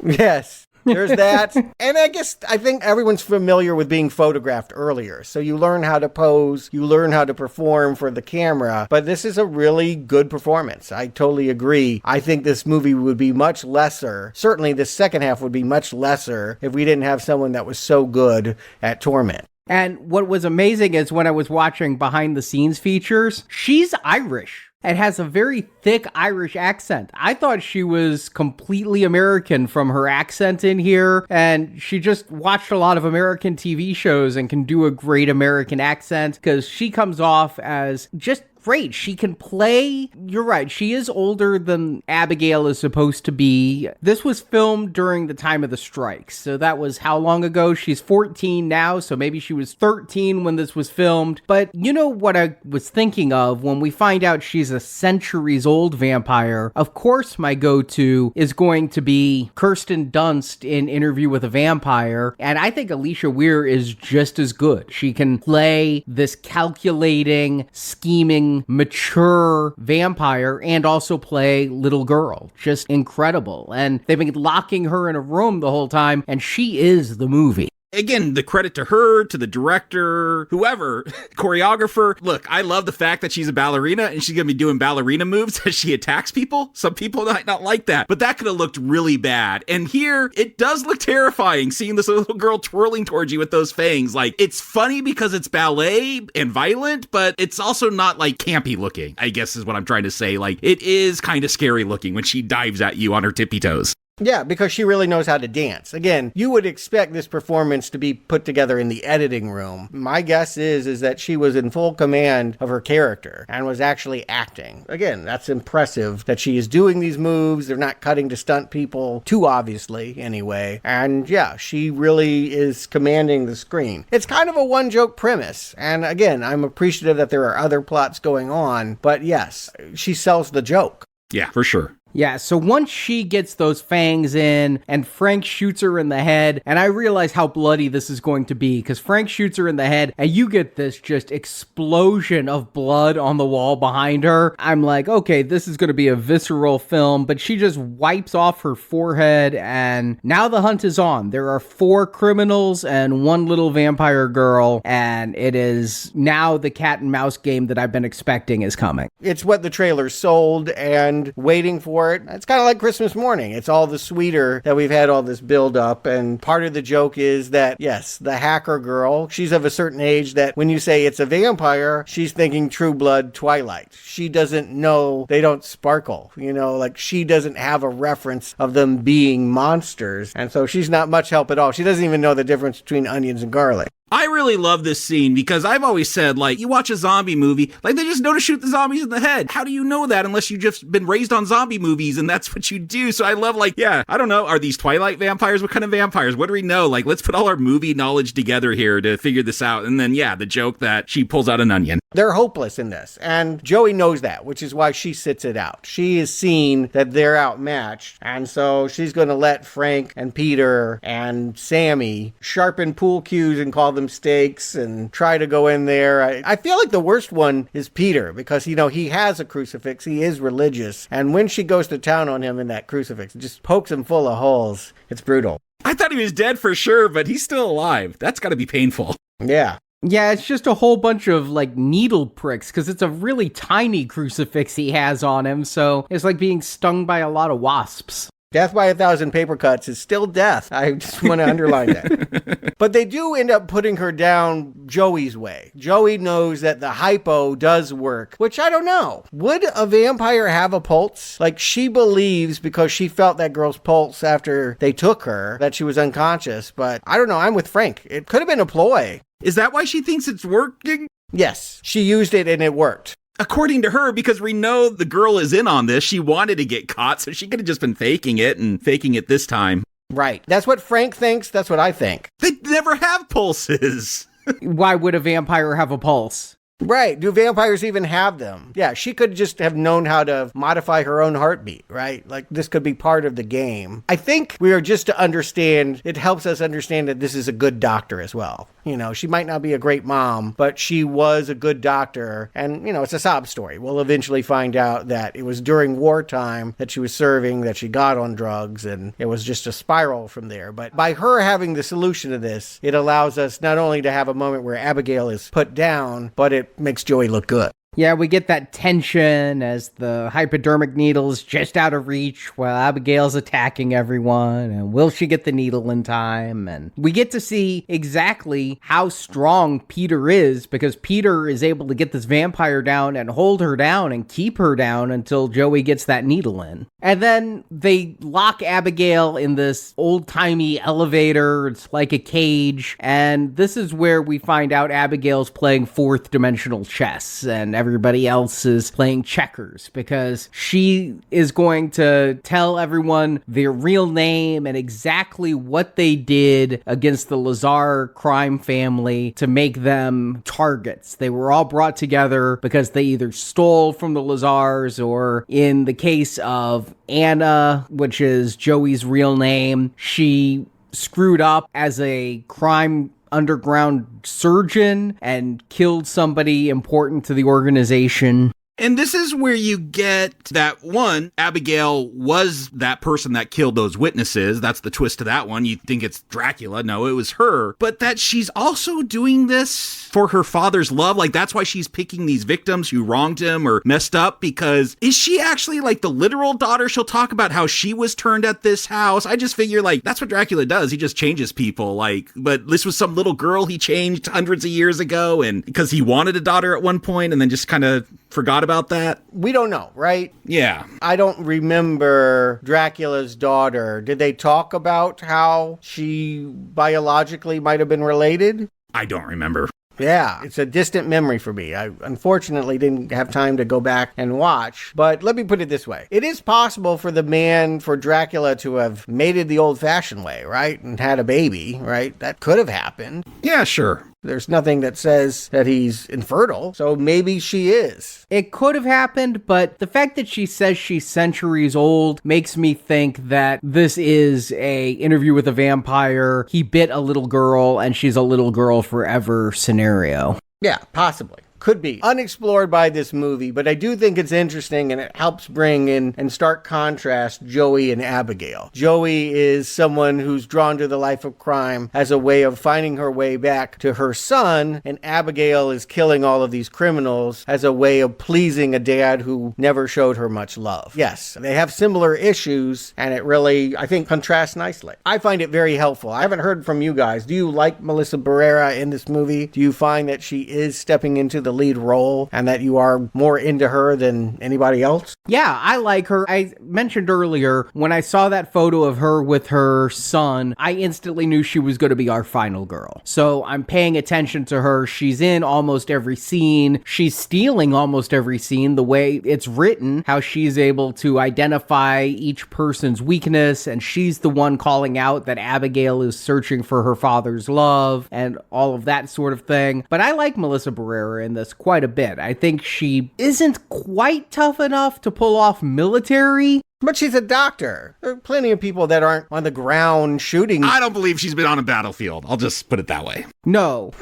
Yes. There's that. And I think everyone's familiar with being photographed earlier. So you learn how to pose, you learn how to perform for the camera. But this is a really good performance. I totally agree. I think this movie would be much lesser. Certainly the second half would be much lesser if we didn't have someone that was so good at torment. And what was amazing is when I was watching behind the scenes features, she's Irish. It has a very thick Irish accent. I thought she was completely American from her accent in here, and she just watched a lot of American TV shows and can do a great American accent because she comes off as just great. She can play. You're right. She is older than Abigail is supposed to be. This was filmed during the time of the strikes. So that was how long ago? She's 14 now. So maybe she was 13 when this was filmed. But you know what I was thinking of when we find out she's a centuries old vampire? Of course, my go-to is going to be Kirsten Dunst in Interview with a Vampire. And I think Alicia Weir is just as good. She can play this calculating, scheming, mature vampire and also play little girl. Just incredible. And they've been locking her in a room the whole time, and she is the movie. Again, the credit to her, to the director, whoever, choreographer. Look, I love the fact that she's a ballerina and she's going to be doing ballerina moves as she attacks people. Some people might not like that, but that could have looked really bad. And here, it does look terrifying seeing this little girl twirling towards you with those fangs. Like, it's funny because it's ballet and violent, but it's also not like campy looking, I guess is what I'm trying to say. Like, it is kind of scary looking when she dives at you on her tippy toes. Yeah, because she really knows how to dance. Again, you would expect this performance to be put together in the editing room. My guess is that she was in full command of her character and was actually acting. Again, that's impressive that she is doing these moves. They're not cutting to stunt people too obviously anyway. And yeah, she really is commanding the screen. It's kind of a one-joke premise. And again, I'm appreciative that there are other plots going on. But yes, she sells the joke. Yeah, for sure. Yeah, so once she gets those fangs in and Frank shoots her in the head, and I realize how bloody this is going to be because Frank shoots her in the head and you get this just explosion of blood on the wall behind her. I'm like, okay, this is going to be a visceral film, but she just wipes off her forehead and now the hunt is on. There are 4 criminals and 1 little vampire girl, and it is now the cat and mouse game that I've been expecting is coming. It's what the trailer sold and waiting for it. It's kind of like Christmas morning. It's all the sweeter that we've had all this build up. And part of the joke is that, yes, the hacker girl, she's of a certain age that when you say it's a vampire, she's thinking True Blood Twilight. She doesn't know they don't sparkle, like she doesn't have a reference of them being monsters. And so she's not much help at all. She doesn't even know the difference between onions and garlic. I really love this scene because I've always said, like, you watch a zombie movie, like, they just know to shoot the zombies in the head. How do you know that unless you've just been raised on zombie movies and that's what you do? So I love, like, yeah, I don't know. Are these Twilight vampires? What kind of vampires? What do we know? Like, let's put all our movie knowledge together here to figure this out. And then, yeah, the joke that she pulls out an onion. They're hopeless in this. And Joey knows that, which is why she sits it out. She has seen that they're outmatched. And so she's going to let Frank and Peter and Sammy sharpen pool cues and call them stakes and try to go in there. I feel like the worst one is Peter because, he has a crucifix. He is religious. And when she goes to town on him in that crucifix, it just pokes him full of holes. It's brutal. I thought he was dead for sure, but he's still alive. That's got to be painful. Yeah. Yeah, it's just a whole bunch of, needle pricks, because it's a really tiny crucifix he has on him, so it's like being stung by a lot of wasps. Death by 1,000 paper cuts is still death. I just want to underline that. But they do end up putting her down Joey's way. Joey knows that the hypo does work, which I don't know. Would a vampire have a pulse? Like, she believes because she felt that girl's pulse after they took her that she was unconscious, but I don't know. I'm with Frank. It could have been a ploy. Is that why she thinks it's working? Yes, she used it and it worked. According to her, because we know the girl is in on this, she wanted to get caught, so she could have just been faking it and faking it this time. Right. That's what Frank thinks. That's what I think. They never have pulses. Why would a vampire have a pulse? Right. Do vampires even have them? Yeah, she could just have known how to modify her own heartbeat, right? Like, this could be part of the game. I think we are just to understand, it helps us understand that this is a good doctor as well. You know, she might not be a great mom, but she was a good doctor. And, you know, it's a sob story. We'll eventually find out that it was during wartime that she was serving, that she got on drugs, and it was just a spiral from there. But by her having the solution to this, it allows us not only to have a moment where Abigail is put down, but it makes Joey look good. Yeah, we get that tension as the hypodermic needle's just out of reach while Abigail's attacking everyone, and will she get the needle in time? And we get to see exactly how strong Peter is, because Peter is able to get this vampire down and hold her down and keep her down until Joey gets that needle in. And then they lock Abigail in this old-timey elevator. It's like a cage, and this is where we find out Abigail's playing fourth-dimensional chess, and everybody else is playing checkers, because she is going to tell everyone their real name and exactly what they did against the Lazar crime family to make them targets. They were all brought together because they either stole from the Lazars, or in the case of Anna, which is Joey's real name, she screwed up as a crime underground surgeon and killed somebody important to the organization. And this is where you get that one, Abigail was that person that killed those witnesses. That's the twist to that one. You think it's Dracula. No, it was her. But that she's also doing this for her father's love. Like, that's why she's picking these victims who wronged him or messed up, because is she actually like the literal daughter? She'll talk about how she was turned at this house. I just figure, like, that's what Dracula does. He just changes people. Like, but this was some little girl he changed hundreds of years ago, and because he wanted a daughter at one point and then just kind of forgot about that. We don't know, right? Yeah. I don't remember Dracula's daughter. Did they talk about how she biologically might have been related? I don't remember. Yeah, it's a distant memory for me. I unfortunately didn't have time to go back and watch. But let me put it this way. It is possible for for Dracula to have mated the old-fashioned way, right? And had a baby, right? That could have happened. Yeah, sure. There's nothing that says that he's infertile, so maybe she is. It could have happened, but the fact that she says she's centuries old makes me think that this is a interview with a vampire. He bit a little girl, and she's a little girl forever scenario. Yeah, possibly. Could be unexplored by this movie, but I do think it's interesting, and it helps bring in stark contrast Joey and Abigail. Joey is someone who's drawn to the life of crime as a way of finding her way back to her son, and Abigail is killing all of these criminals as a way of pleasing a dad who never showed her much love. Yes, they have similar issues, and it really, I think, contrasts nicely. I find it very helpful. I haven't heard from you guys. Do you like Melissa Berrera in this movie? Do you find that she is stepping into the lead role and that you are more into her than anybody else? Yeah, I like her. I mentioned earlier, when I saw that photo of her with her son, I instantly knew she was going to be our final girl. So I'm paying attention to her. She's in almost every scene. She's stealing almost every scene, the way it's written, how she's able to identify each person's weakness, and she's the one calling out that Abigail is searching for her father's love and all of that sort of thing. But I like Melissa Berrera in this quite a bit. I think she isn't quite tough enough to pull off military. But she's a doctor. There are plenty of people that aren't on the ground shooting. I don't believe she's been on a battlefield. I'll just put it that way. No.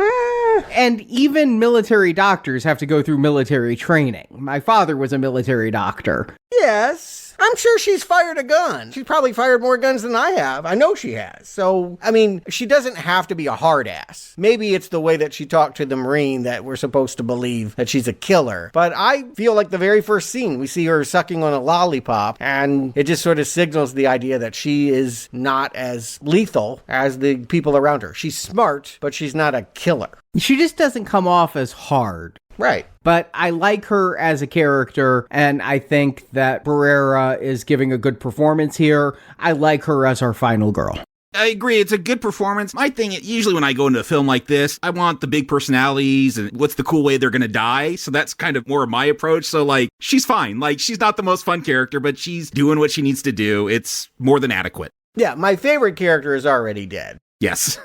And even military doctors have to go through military training. My father was a military doctor. Yes. I'm sure she's fired a gun. She's probably fired more guns than I have. I know she has. So, I mean, she doesn't have to be a hard ass. Maybe it's the way that she talked to the Marine that we're supposed to believe that she's a killer. But I feel like the very first scene, we see her sucking on a lollipop, and it just sort of signals the idea that she is not as lethal as the people around her. She's smart, but she's not a killer. She just doesn't come off as hard. Right. But I like her as a character, and I think that Berrera is giving a good performance here. I like her as our final girl. I agree. It's a good performance. My thing, usually when I go into a film like this, I want the big personalities and what's the cool way they're going to die. So that's kind of more of my approach. So, like, she's fine. Like, she's not the most fun character, but she's doing what she needs to do. It's more than adequate. Yeah, my favorite character is already dead. Yes.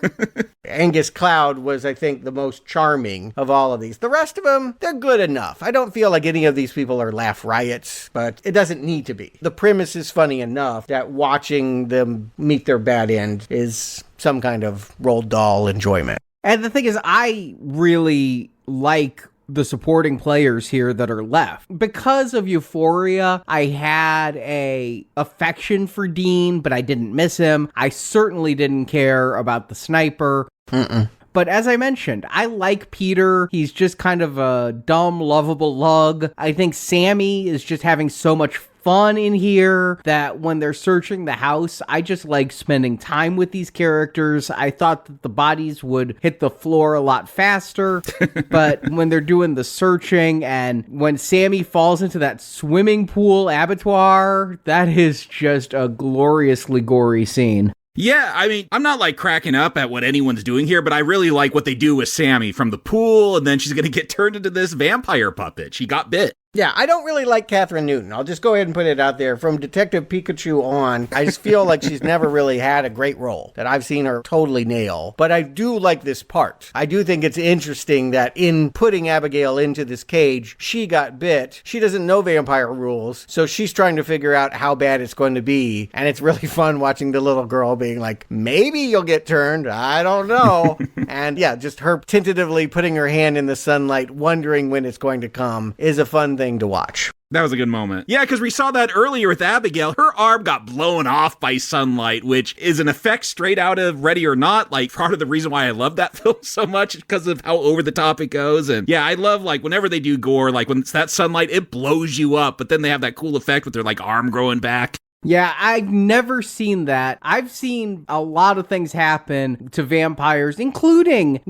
Angus Cloud was, I think, the most charming of all of these. The rest of them, they're good enough. I don't feel like any of these people are laugh riots, but it doesn't need to be. The premise is funny enough that watching them meet their bad end is some kind of Roald Dahl enjoyment. And the thing is, I really like the supporting players here that are left. Because of Euphoria, I had a affection for Dean, but I didn't miss him. I certainly didn't care about the sniper. But as I mentioned, I like Peter. He's just kind of a dumb, lovable lug. I think Sammy is just having so much fun in here that when they're searching the house, I just like spending time with these characters. I thought that the bodies would hit the floor a lot faster, but when they're doing the searching and when Sammy falls into that swimming pool abattoir, that is just a gloriously gory scene. Yeah, I mean, I'm not like cracking up at what anyone's doing here, but I really like what they do with Sammy from the pool, and then she's going to get turned into this vampire puppet. She got bit. Yeah, I don't really like Kathryn Newton. I'll just go ahead and put it out there. From Detective Pikachu on, I just feel like she's never really had a great role that I've seen her totally nail. But I do like this part. I do think it's interesting that in putting Abigail into this cage, she got bit. She doesn't know vampire rules, so she's trying to figure out how bad it's going to be. And it's really fun watching the little girl being like, maybe you'll get turned. I don't know. And yeah, just her tentatively putting her hand in the sunlight, wondering when it's going to come, is a fun thing to watch. That was a good moment. Yeah, because we saw that earlier with Abigail. Her arm got blown off by sunlight, which is an effect straight out of Ready or Not. Like, part of the reason why I love that film so much is because of how over the top it goes. And yeah, I love, like, whenever they do gore, like, when it's that sunlight, it blows you up. But then they have that cool effect with their, like, arm growing back. Yeah, I've never seen that. I've seen a lot of things happen to vampires, including,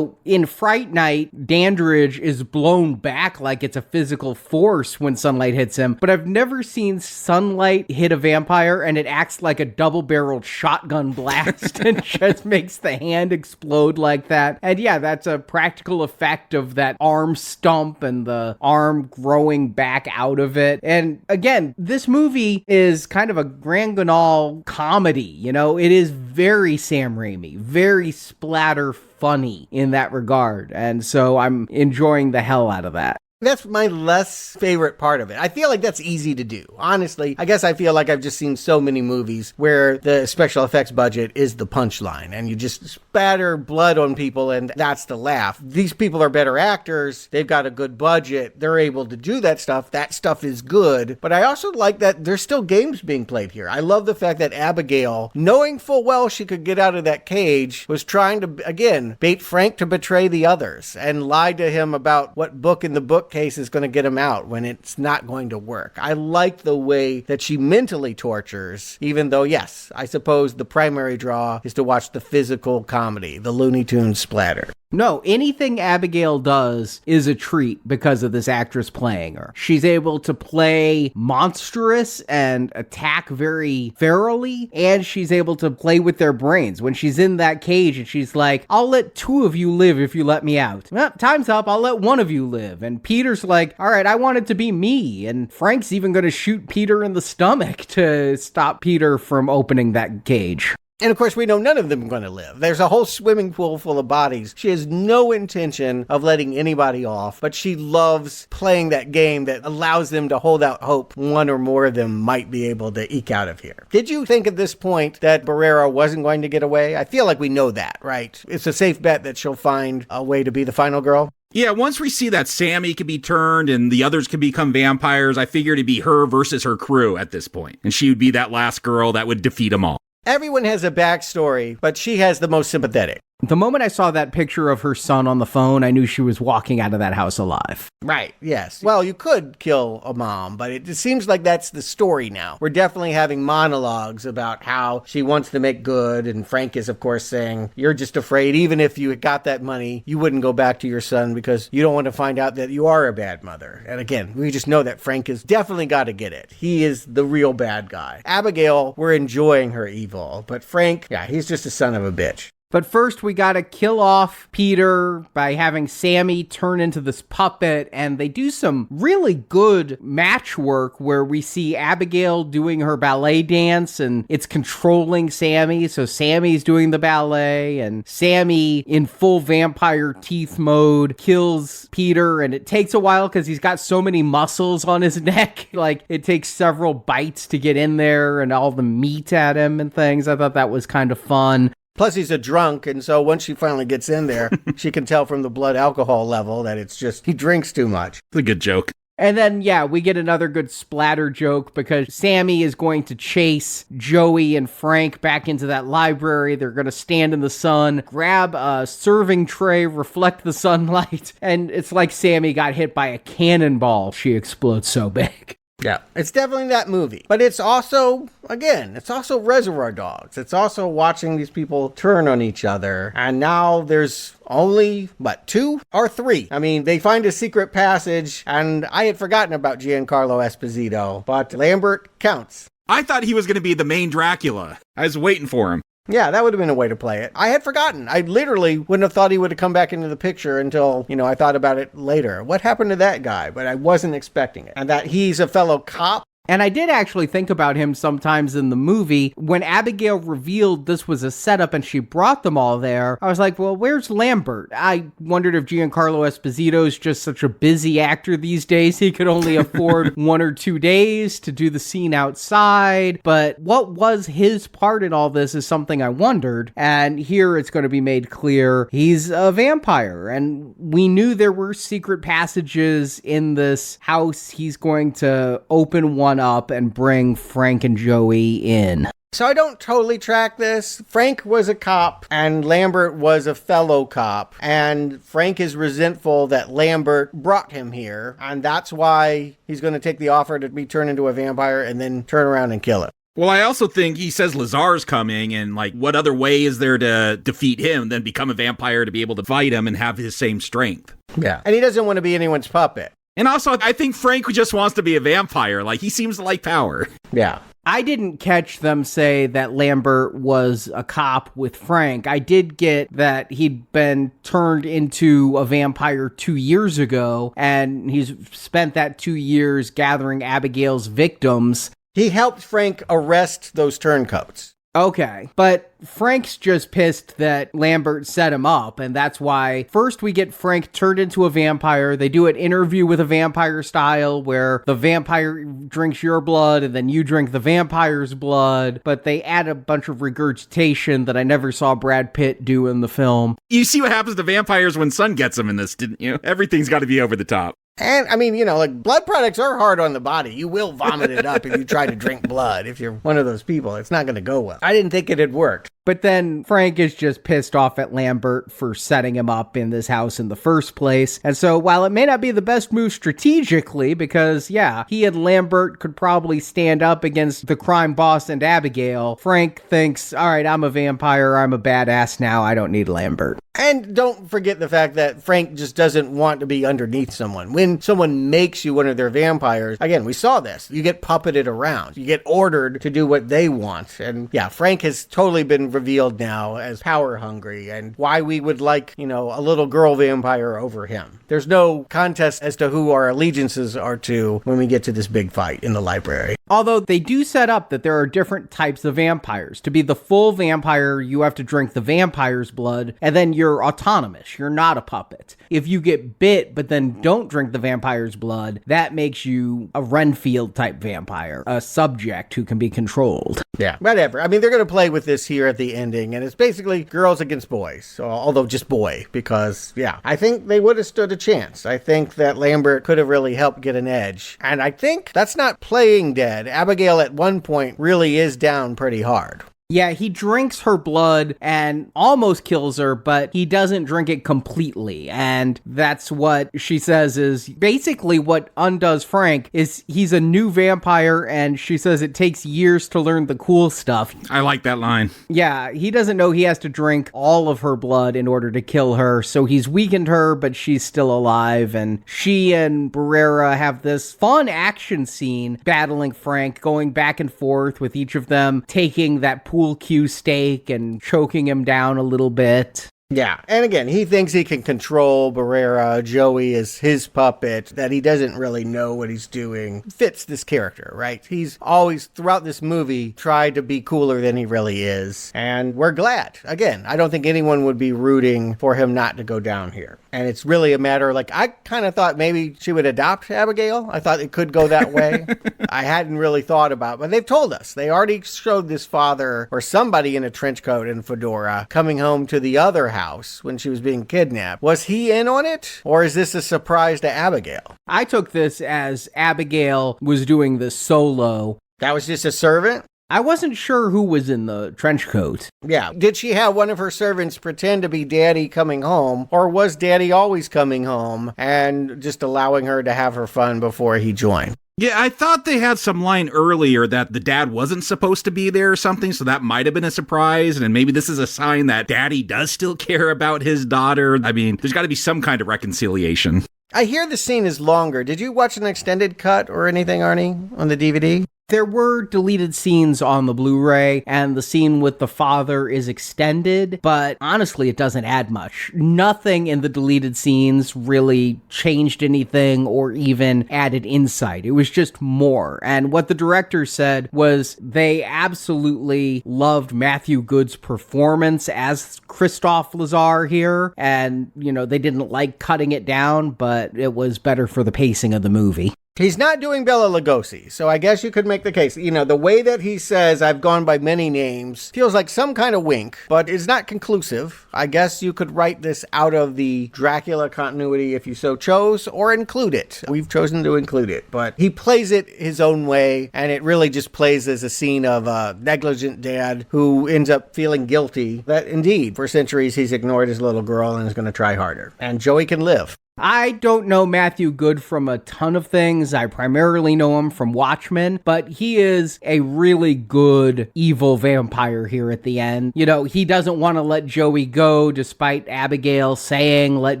in Fright Night, Dandridge is blown back like it's a physical force when sunlight hits him. But I've never seen sunlight hit a vampire and it acts like a double-barreled shotgun blast and just makes the hand explode like that. And yeah, that's a practical effect of that arm stump and the arm growing back out of it. And again, this movie is kind of a grand guignol comedy, it is very Sam Raimi, very splatter funny in that regard, and so I'm enjoying the hell out of that. That's my less favorite part of it. I feel like that's easy to do. Honestly, I guess I feel like I've just seen so many movies where the special effects budget is the punchline and you just spatter blood on people and that's the laugh. These people are better actors. They've got a good budget. They're able to do that stuff. That stuff is good. But I also like that there's still games being played here. I love the fact that Abigail, knowing full well she could get out of that cage, was trying to, again, bait Frank to betray the others and lie to him about what book in the book case is going to get him out when it's not going to work. I like the way that she mentally tortures, even though, yes, I suppose the primary draw is to watch the physical comedy, the Looney Tunes splatter. No, anything Abigail does is a treat because of this actress playing her. She's able to play monstrous and attack very ferally, and she's able to play with their brains. When she's in that cage and she's like, I'll let two of you live if you let me out. Well, time's up, I'll let one of you live. And Peter's like, all right, I want it to be me. And Frank's even going to shoot Peter in the stomach to stop Peter from opening that cage. And of course, we know none of them are going to live. There's a whole swimming pool full of bodies. She has no intention of letting anybody off, but she loves playing that game that allows them to hold out hope one or more of them might be able to eke out of here. Did you think at this point that Berrera wasn't going to get away? I feel like we know that, right? It's a safe bet that she'll find a way to be the final girl. Yeah, once we see that Sammy can be turned and the others can become vampires, I figured it'd be her versus her crew at this point. And she would be that last girl that would defeat them all. Everyone has a backstory, but she has the most sympathetic. The moment I saw that picture of her son on the phone, I knew she was walking out of that house alive. Right, yes. Well, you could kill a mom, but it seems like that's the story now. We're definitely having monologues about how she wants to make good, and Frank is, of course, saying, you're just afraid, even if you got that money, you wouldn't go back to your son because you don't want to find out that you are a bad mother. And again, we just know that Frank has definitely got to get it. He is the real bad guy. Abigail, we're enjoying her evil, but Frank, yeah, he's just a son of a bitch. But first, we gotta kill off Peter by having Sammy turn into this puppet, and they do some really good match work where we see Abigail doing her ballet dance, and it's controlling Sammy, so Sammy's doing the ballet, and Sammy, in full vampire teeth mode, kills Peter, and it takes a while because he's got so many muscles on his neck. Like, it takes several bites to get in there, and all the meat at him and things. I thought that was kind of fun. Plus, he's a drunk, and so once she finally gets in there, she can tell from the blood alcohol level that it's just, he drinks too much. It's a good joke. And then, yeah, we get another good splatter joke because Sammy is going to chase Joey and Frank back into that library. They're going to stand in the sun, grab a serving tray, reflect the sunlight, and it's like Sammy got hit by a cannonball. She explodes so big. Yeah, it's definitely that movie. But it's also, again, it's also Reservoir Dogs. It's also watching these people turn on each other. And now there's only, 2 or 3? I mean, they find a secret passage, and I had forgotten about Giancarlo Esposito, but Lambert counts. I thought he was going to be the main Dracula. I was waiting for him. Yeah, that would have been a way to play it. I had forgotten. I literally wouldn't have thought he would have come back into the picture until, I thought about it later. What happened to that guy? But I wasn't expecting it. And that he's a fellow cop. And I did actually think about him sometimes in the movie. When Abigail revealed this was a setup and she brought them all there, I was like, well, where's Lambert? I wondered if Giancarlo Esposito is just such a busy actor these days. He could only afford 1 or 2 days to do the scene outside. But what was his part in all this is something I wondered. And here it's going to be made clear he's a vampire. And we knew there were secret passages in this house. He's going to open one up and bring Frank and Joey in. So I don't totally track this. Frank was a cop and Lambert was a fellow cop, and Frank is resentful that Lambert brought him here, and that's why he's going to take the offer to be turned into a vampire and then turn around and kill him. Well, I also think he says Lazar's coming, and what other way is there to defeat him than become a vampire to be able to fight him and have his same strength? Yeah. And he doesn't want to be anyone's puppet. And also, I think Frank just wants to be a vampire. He seems to like power. Yeah. I didn't catch them say that Lambert was a cop with Frank. I did get that he'd been turned into a vampire 2 years ago, and he's spent that 2 years gathering Abigail's victims. He helped Frank arrest those turncoats. Okay, but Frank's just pissed that Lambert set him up, and that's why first we get Frank turned into a vampire. They do an interview with a vampire style where the vampire drinks your blood and then you drink the vampire's blood, but they add a bunch of regurgitation that I never saw Brad Pitt do in the film. You see what happens to vampires when sun gets them in this, didn't you? Everything's got to be over the top. And, I mean, blood products are hard on the body. You will vomit it up if you try to drink blood. If you're one of those people, it's not going to go well. I didn't think it had worked. But then Frank is just pissed off at Lambert for setting him up in this house in the first place. And so while it may not be the best move strategically, because, yeah, he and Lambert could probably stand up against the crime boss and Abigail, Frank thinks, all right, I'm a vampire. I'm a badass now. I don't need Lambert. And don't forget the fact that Frank just doesn't want to be underneath someone. When someone makes you one of their vampires, again, we saw this. You get puppeted around. You get ordered to do what they want. And yeah, Frank has totally been revealed now as power hungry, and why we would like, a little girl vampire over him. There's no contest as to who our allegiances are to when we get to this big fight in the library. Although they do set up that there are different types of vampires. To be the full vampire, you have to drink the vampire's blood, and then you're autonomous. You're not a puppet. If you get bit, but then don't drink the vampire's blood, that makes you a Renfield type vampire, a subject who can be controlled. Yeah, whatever. I mean, they're going to play with this here at the the ending, and it's basically girls against boys. So, although just boy, because, yeah, I think they would have stood a chance. I think that Lambert could have really helped get an edge. And I think that's not playing dead. Abigail at one point really is down pretty hard. Yeah, he drinks her blood and almost kills her, but he doesn't drink it completely. And that's what she says is basically what undoes Frank is he's a new vampire, and she says it takes years to learn the cool stuff. I like that line. Yeah, he doesn't know he has to drink all of her blood in order to kill her, so he's weakened her, but she's still alive. And she and Berrera have this fun action scene battling Frank, going back and forth with each of them taking that pool cue stake and choking him down a little bit. Yeah, and again, he thinks he can control Berrera. Joey is his puppet, that he doesn't really know what he's doing. Fits this character, right? He's always, throughout this movie, tried to be cooler than he really is. And we're glad. Again, I don't think anyone would be rooting for him not to go down here. And it's really a matter, like, I kind of thought maybe she would adopt Abigail. I thought it could go that way. I hadn't really thought about it, but they've told us. They already showed this father, or somebody in a trench coat and fedora, coming home to the other house when she was being kidnapped. Was he in on it? Or is this a surprise to Abigail? I took this as Abigail was doing this solo. That was just a servant? I wasn't sure who was in the trench coat. Yeah. Did she have one of her servants pretend to be Daddy coming home? Or was Daddy always coming home and just allowing her to have her fun before he joined? Yeah, I thought they had some line earlier that the dad wasn't supposed to be there or something, so that might have been a surprise, and maybe this is a sign that Daddy does still care about his daughter. I mean, there's got to be some kind of reconciliation. I hear the scene is longer. Did you watch an extended cut or anything, Arnie, on the DVD? There were deleted scenes on the Blu-ray, and the scene with the father is extended, but honestly, it doesn't add much. Nothing in the deleted scenes really changed anything or even added insight. It was just more. And what the director said was they absolutely loved Matthew Good's performance as Christophe Lazar here, and, you know, they didn't like cutting it down, but it was better for the pacing of the movie. He's not doing Bela Lugosi, so I guess you could make the case. You know, the way that he says, I've gone by many names, feels like some kind of wink, but is not conclusive. I guess you could write this out of the Dracula continuity if you so chose, or include it. We've chosen to include it, but he plays it his own way, and it really just plays as a scene of a negligent dad who ends up feeling guilty that, indeed, for centuries he's ignored his little girl and is going to try harder. And Joey can live. I don't know Matthew Good from a ton of things. I primarily know him from Watchmen, but he is a really good evil vampire here at the end. You know, he doesn't want to let Joey go despite Abigail saying let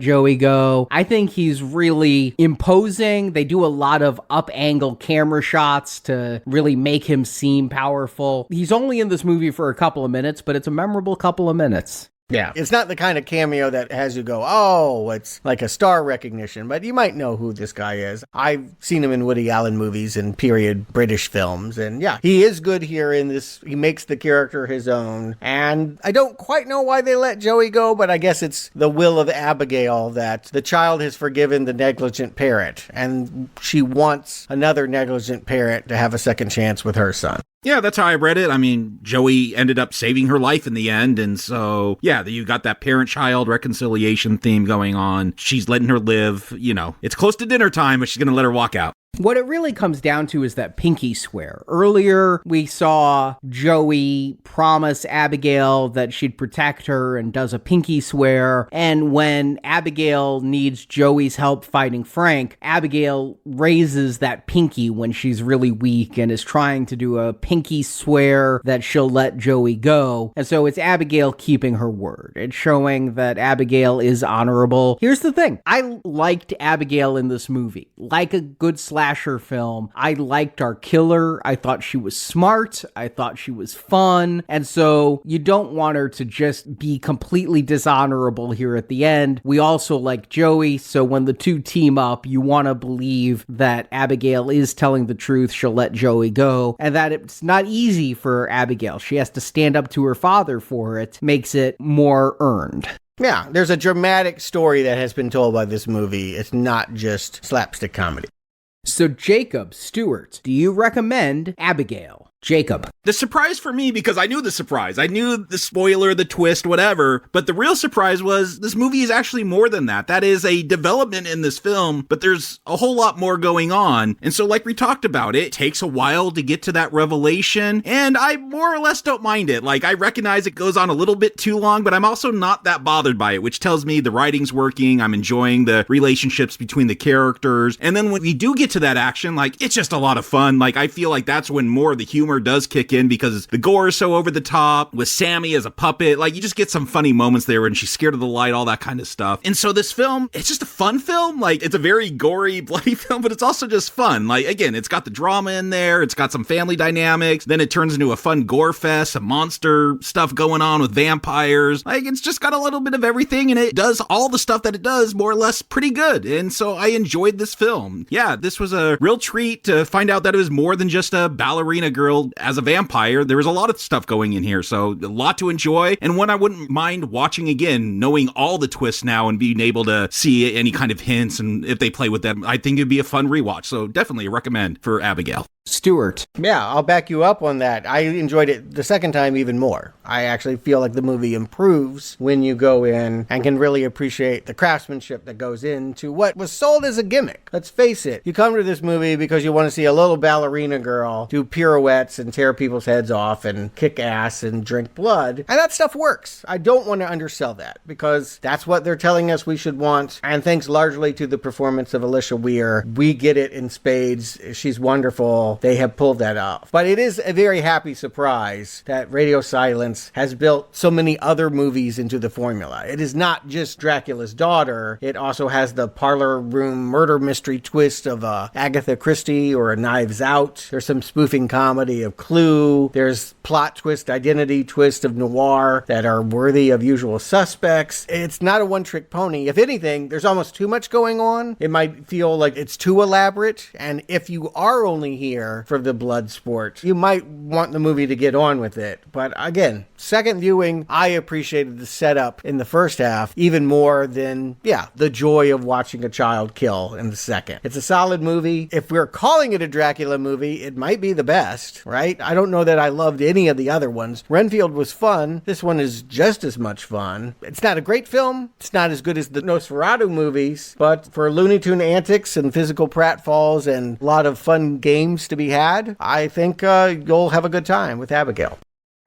Joey go. I think he's really imposing. They do a lot of up-angle camera shots to really make him seem powerful. He's only in this movie for a couple of minutes, but it's a memorable couple of minutes. Yeah, it's not the kind of cameo that has you go, oh, it's like a star recognition, but you might know who this guy is. I've seen him in Woody Allen movies and period British films, and yeah, he is good here in this. He makes the character his own, and I don't quite know why they let Joey go, but I guess it's the will of Abigail that the child has forgiven the negligent parent, and she wants another negligent parent to have a second chance with her son. Yeah, that's how I read it. I mean, Joey ended up saving her life in the end, and so, yeah, you got that parent-child reconciliation theme going on. She's letting her live, you know. It's close to dinner time, but she's gonna let her walk out. What it really comes down to is that pinky swear. Earlier, we saw Joey promise Abigail that she'd protect her and does a pinky swear. And when Abigail needs Joey's help fighting Frank, Abigail raises that pinky when she's really weak and is trying to do a pinky swear that she'll let Joey go. And so it's Abigail keeping her word. It's showing that Abigail is honorable. Here's the thing. I liked Abigail in this movie. Like a good slasher film, I liked our killer. I thought she was smart. I thought she was fun. And so you don't want her to just be completely dishonorable here at the end. We also like Joey. So when the two team up, you want to believe that Abigail is telling the truth. She'll let Joey go, and that it's not easy for Abigail. She has to stand up to her father for it. Makes it more earned. Yeah, there's a dramatic story that has been told by this movie. It's not just slapstick comedy. So Jacob Stewart, do you recommend Abigail? Jacob. The surprise for me, because I knew the surprise. I knew the spoiler, the twist, whatever. But the real surprise was this movie is actually more than that. That is a development in this film, but there's a whole lot more going on. And so like we talked about, it takes a while to get to that revelation. And I more or less don't mind it. Like I recognize it goes on a little bit too long, but I'm also not that bothered by it, which tells me the writing's working. I'm enjoying the relationships between the characters. And then when we do get to that action, like it's just a lot of fun. Like I feel like that's when more of the humor does kick in because the gore is so over the top with Sammy as a puppet. Like you just get some funny moments there when she's scared of the light, all that kind of stuff. And so this film, it's just a fun film. Like it's a very gory, bloody film, but it's also just fun. Like again, it's got the drama in there. It's got some family dynamics. Then it turns into a fun gore fest, some monster stuff going on with vampires. Like it's just got a little bit of everything, and it does all the stuff that it does more or less pretty good. And so I enjoyed this film. Yeah, this was a real treat to find out that it was more than just a ballerina girl as a vampire. There was a lot of stuff going in here, so a lot to enjoy, and one I wouldn't mind watching again, knowing all the twists now and being able to see any kind of hints, and if they play with them, I think it'd be a fun rewatch. So definitely a recommend for Abigail. Stuart. Yeah, I'll back you up on that. I enjoyed it the second time even more. I actually feel like the movie improves when you go in and can really appreciate the craftsmanship that goes into what was sold as a gimmick. Let's face it, you come to this movie because you want to see a little ballerina girl do pirouettes and tear people's heads off and kick ass and drink blood, and that stuff works. I don't want to undersell that because that's what they're telling us we should want, and thanks largely to the performance of Alicia Weir, we get it in spades. She's wonderful. They have pulled that off. But it is a very happy surprise that Radio Silence has built so many other movies into the formula. It is not just Dracula's Daughter. It also has the parlor room murder mystery twist of Agatha Christie or a Knives Out. There's some spoofing comedy of Clue. There's plot twist, identity twist of noir that are worthy of Usual Suspects. It's not a one-trick pony. If anything, there's almost too much going on. It might feel like it's too elaborate. And if you are only here for the blood sport, you might want the movie to get on with it. But again, second viewing, I appreciated the setup in the first half even more than, the joy of watching a child kill in the second. It's a solid movie. If we're calling it a Dracula movie, it might be the best, right? I don't know that I loved any of the other ones. Renfield was fun. This one is just as much fun. It's not a great film. It's not as good as the Nosferatu movies, but for Looney Tune antics and physical pratfalls and a lot of fun games to be had, I think you'll have a good time with Abigail.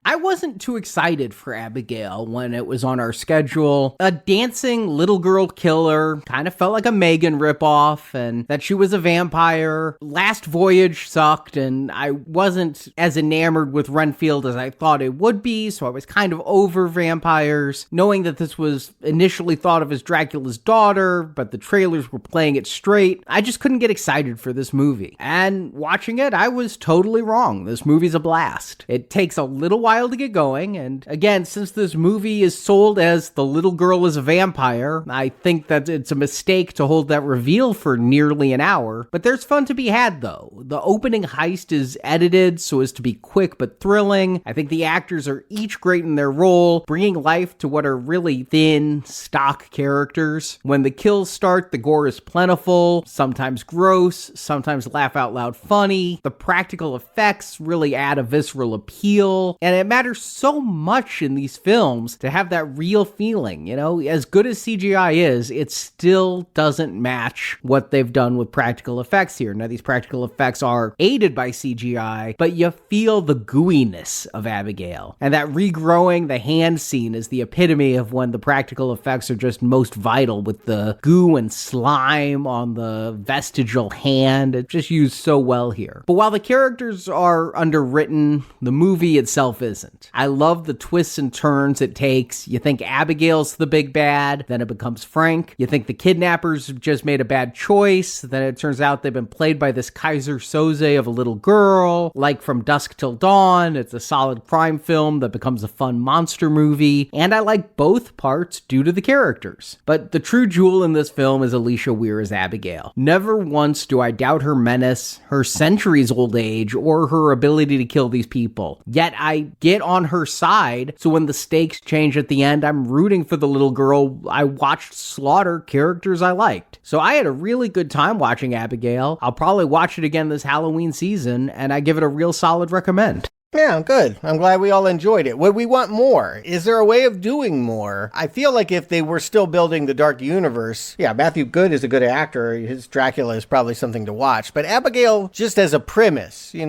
I wasn't too excited for Abigail when it was on our schedule. A dancing little girl killer kind of felt like a Megan ripoff, and that she was a vampire. Last Voyage sucked, and I wasn't as enamored with Renfield as I thought it would be, so I was kind of over vampires. Knowing that this was initially thought of as Dracula's Daughter, but the trailers were playing it straight, I just couldn't get excited for this movie. And watching it, I was totally wrong. This movie's a blast. It takes a little while to get going, and again, since this movie is sold as the little girl is a vampire, I think that it's a mistake to hold that reveal for nearly an hour, but there's fun to be had though. The opening heist is edited so as to be quick but thrilling. I think the actors are each great in their role, bringing life to what are really thin, stock characters. When the kills start, the gore is plentiful, sometimes gross, sometimes laugh out loud funny. The practical effects really add a visceral appeal, and it matters so much in these films to have that real feeling, as good as CGI is, it still doesn't match what they've done with practical effects here. Now, these practical effects are aided by CGI, but you feel the gooiness of Abigail, and that regrowing the hand scene is the epitome of when the practical effects are just most vital, with the goo and slime on the vestigial hand. It's just used so well here. But while the characters are underwritten, the movie itself isn't. I love the twists and turns it takes. You think Abigail's the big bad, then it becomes Frank. You think the kidnappers just made a bad choice, then it turns out they've been played by this Kaiser Soze of a little girl. Like From Dusk Till Dawn, it's a solid crime film that becomes a fun monster movie, and I like both parts due to the characters. But the true jewel in this film is Alicia Weir as Abigail. Never once do I doubt her menace, her centuries-old age, or her ability to kill these people. Yet I get on her side. So when the stakes change at the end, I'm rooting for the little girl I watched slaughter characters I liked. So I had a really good time watching Abigail. I'll probably watch it again this Halloween season, and I give it a real solid recommend. Yeah, good. I'm glad we all enjoyed it. Would we want more? Is there a way of doing more? I feel like if they were still building the Dark Universe, yeah, Matthew Goode is a good actor. His Dracula is probably something to watch. But Abigail, just as a premise, you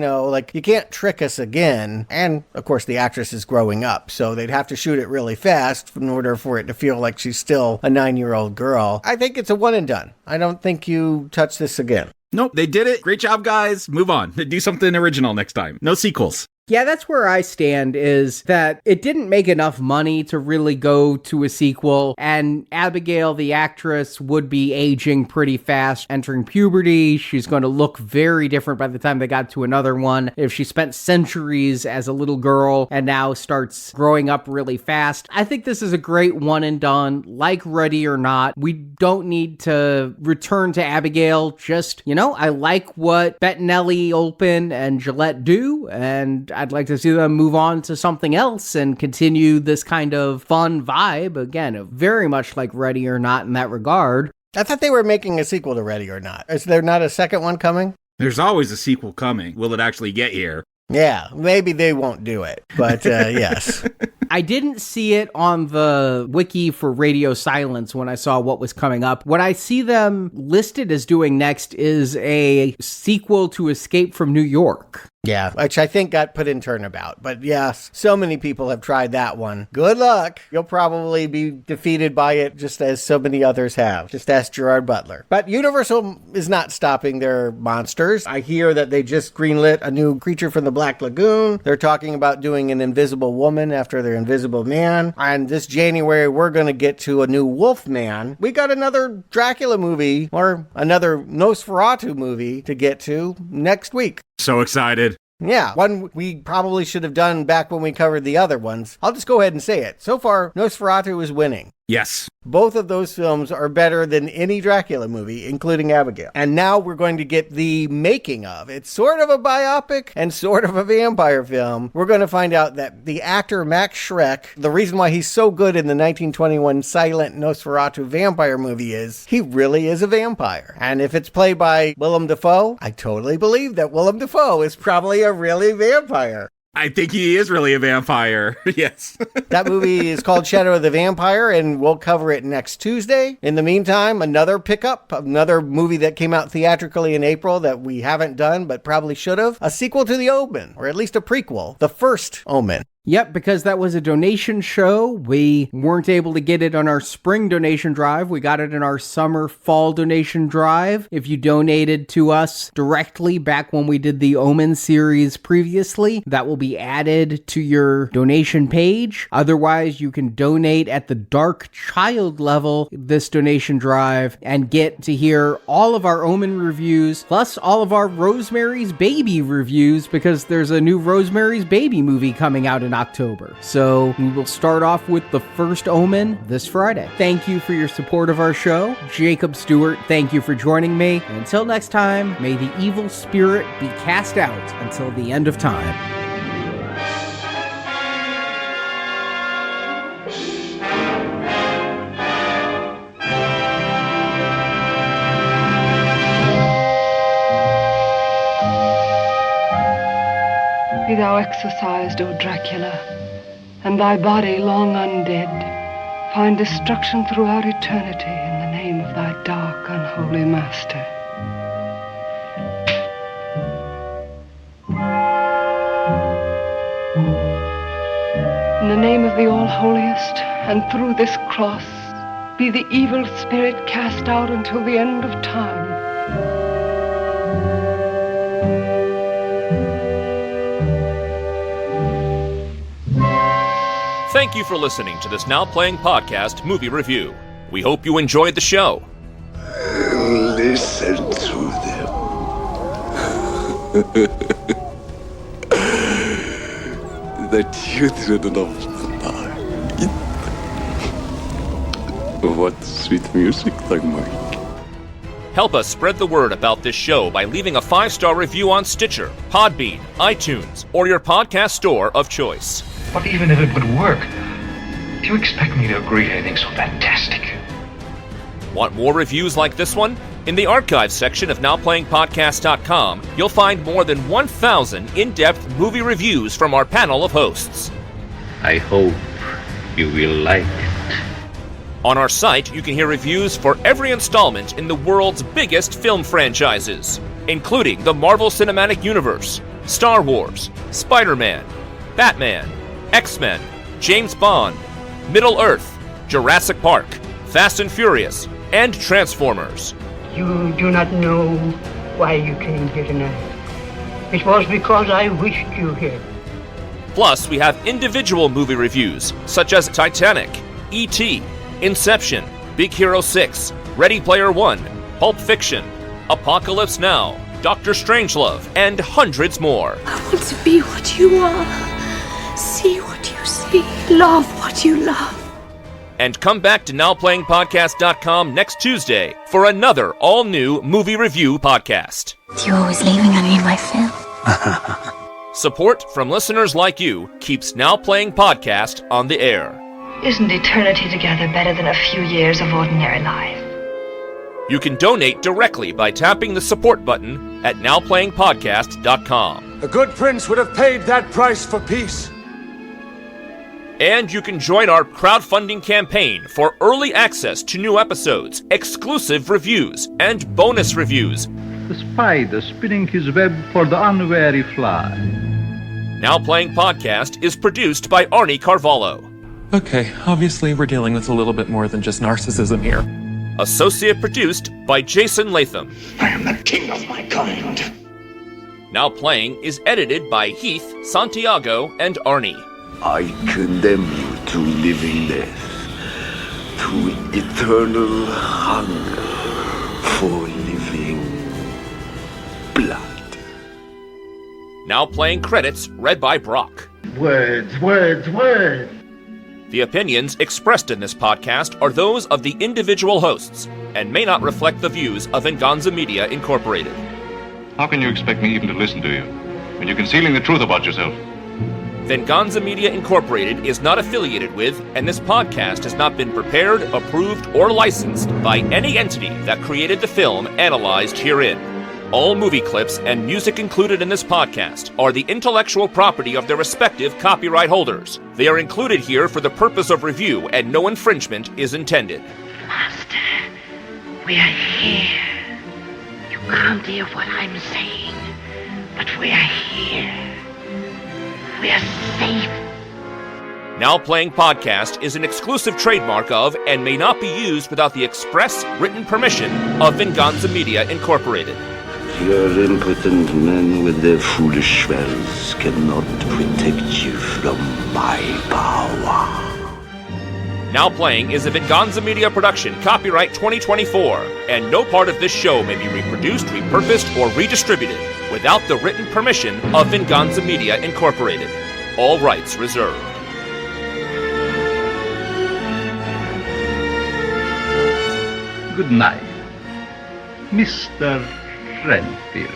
can't trick us again. And, of course, the actress is growing up, so they'd have to shoot it really fast in order for it to feel like she's still a 9-year-old girl. I think it's a one and done. I don't think you touch this again. Nope, they did it. Great job, guys. Move on. Do something original next time. No sequels. Yeah, that's where I stand, is that it didn't make enough money to really go to a sequel, and Abigail, the actress, would be aging pretty fast, entering puberty. She's going to look very different by the time they got to another one. If she spent centuries as a little girl and now starts growing up really fast, I think this is a great one and done. Like Ready or Not, we don't need to return to Abigail. Just, I like what Bettinelli, Olpin, and Gillette do, and I'd like to see them move on to something else and continue this kind of fun vibe. Again, very much like Ready or Not in that regard. I thought they were making a sequel to Ready or Not. Is there not a second one coming? There's always a sequel coming. Will it actually get here? Yeah, maybe they won't do it, but yes. I didn't see it on the wiki for Radio Silence when I saw what was coming up. What I see them listed as doing next is a sequel to Escape from New York. Yeah, which I think got put in Turnabout. But yes, so many people have tried that one. Good luck. You'll probably be defeated by it just as so many others have. Just ask Gerard Butler. But Universal is not stopping their monsters. I hear that they just greenlit a new Creature from the Black Lagoon. They're talking about doing an Invisible Woman after their Invisible Man. And this January, we're going to get to a new Wolfman. We got another Dracula movie or another Nosferatu movie to get to next week. So excited. Yeah, one we probably should have done back when we covered the other ones. I'll just go ahead and say it. So far, Nosferatu is winning. Yes. Both of those films are better than any Dracula movie, including Abigail. And now we're going to get the making of. It's sort of a biopic and sort of a vampire film. We're going to find out that the actor Max Schreck, the reason why he's so good in the 1921 silent Nosferatu vampire movie is he really is a vampire. And if it's played by Willem Dafoe, I totally believe that Willem Dafoe is probably a really vampire. I think he is really a vampire. Yes. That movie is called Shadow of the Vampire, and we'll cover it next Tuesday. In the meantime, another pickup, another movie that came out theatrically in April that we haven't done, but probably should have. A sequel to The Omen, or at least a prequel. The first Omen. Yep, because that was a donation show. We weren't able to get it on our spring donation drive. We got it in our summer-fall donation drive. If you donated to us directly back when we did the Omen series previously, that will be added to your donation page. Otherwise, you can donate at the Dark Child level this donation drive and get to hear all of our Omen reviews, plus all of our Rosemary's Baby reviews, because there's a new Rosemary's Baby movie coming out in October. So we will start off with the first Omen this Friday. Thank you for your support of our show. Jacob Stewart, thank you for joining me. And until next time, may the evil spirit be cast out until the end of time. Be thou exorcised, O Dracula, and thy body long undead find destruction throughout eternity in the name of thy dark, unholy master. In the name of the All-Holiest, and through this cross, be the evil spirit cast out until the end of time. Thank you for listening to this Now Playing Podcast movie review. We hope you enjoyed the show. Listen to them. The children of the night. What sweet music they make. Help us spread the word about this show by leaving a 5-star review on Stitcher, Podbean, iTunes, or your podcast store of choice. But even if it would work, do you expect me to agree to anything so fantastic? Want more reviews like this one? In the archives section of NowPlayingPodcast.com, you'll find more than 1,000 in-depth movie reviews from our panel of hosts. I hope you will like it. On our site, you can hear reviews for every installment in the world's biggest film franchises, including the Marvel Cinematic Universe, Star Wars, Spider-Man, Batman, X-Men, James Bond, Middle-earth, Jurassic Park, Fast and Furious, and Transformers. You do not know why you came here tonight. It was because I wished you here. Plus, we have individual movie reviews, such as Titanic, E.T., Inception, Big Hero 6, Ready Player One, Pulp Fiction, Apocalypse Now, Dr. Strangelove, and hundreds more. I want to be what you are, see what you see, love what you love. And come back to NowPlayingPodcast.com next Tuesday for another all-new movie review podcast. You're always leaving any of my film. Support from listeners like you keeps Now Playing Podcast on the air. Isn't eternity together better than a few years of ordinary life? You can donate directly by tapping the support button at NowPlayingPodcast.com. A good prince would have paid that price for peace. And you can join our crowdfunding campaign for early access to new episodes, exclusive reviews, and bonus reviews. The spider spinning his web for the unwary fly. Now Playing Podcast is produced by Arnie Carvalho. Okay, obviously we're dealing with a little bit more than just narcissism here. Associate produced by Jason Latham. I am the king of my kind. Now Playing is edited by Heath, Santiago, and Arnie. I condemn you to living death, to eternal hunger for living blood. Now Playing credits read by Brock. Words. The opinions expressed in this podcast are those of the individual hosts and may not reflect the views of Venganza Media Incorporated. How can you expect me even to listen to you when you're concealing the truth about yourself? Venganza Media Incorporated is not affiliated with, and this podcast has not been prepared, approved, or licensed by any entity that created the film analyzed herein. All movie clips and music included in this podcast are the intellectual property of their respective copyright holders. They are included here for the purpose of review, and no infringement is intended. Master, we are here. You can't hear what I'm saying, but we are here. We are safe. Now Playing Podcast is an exclusive trademark of and may not be used without the express written permission of Venganza Media Incorporated. Your impotent men with their foolish spells cannot protect you from my power. Now Playing is a Venganza Media production, copyright 2024, and no part of this show may be reproduced, repurposed, or redistributed without the written permission of Venganza Media Incorporated. All rights reserved. Good night, Mr. Renfield.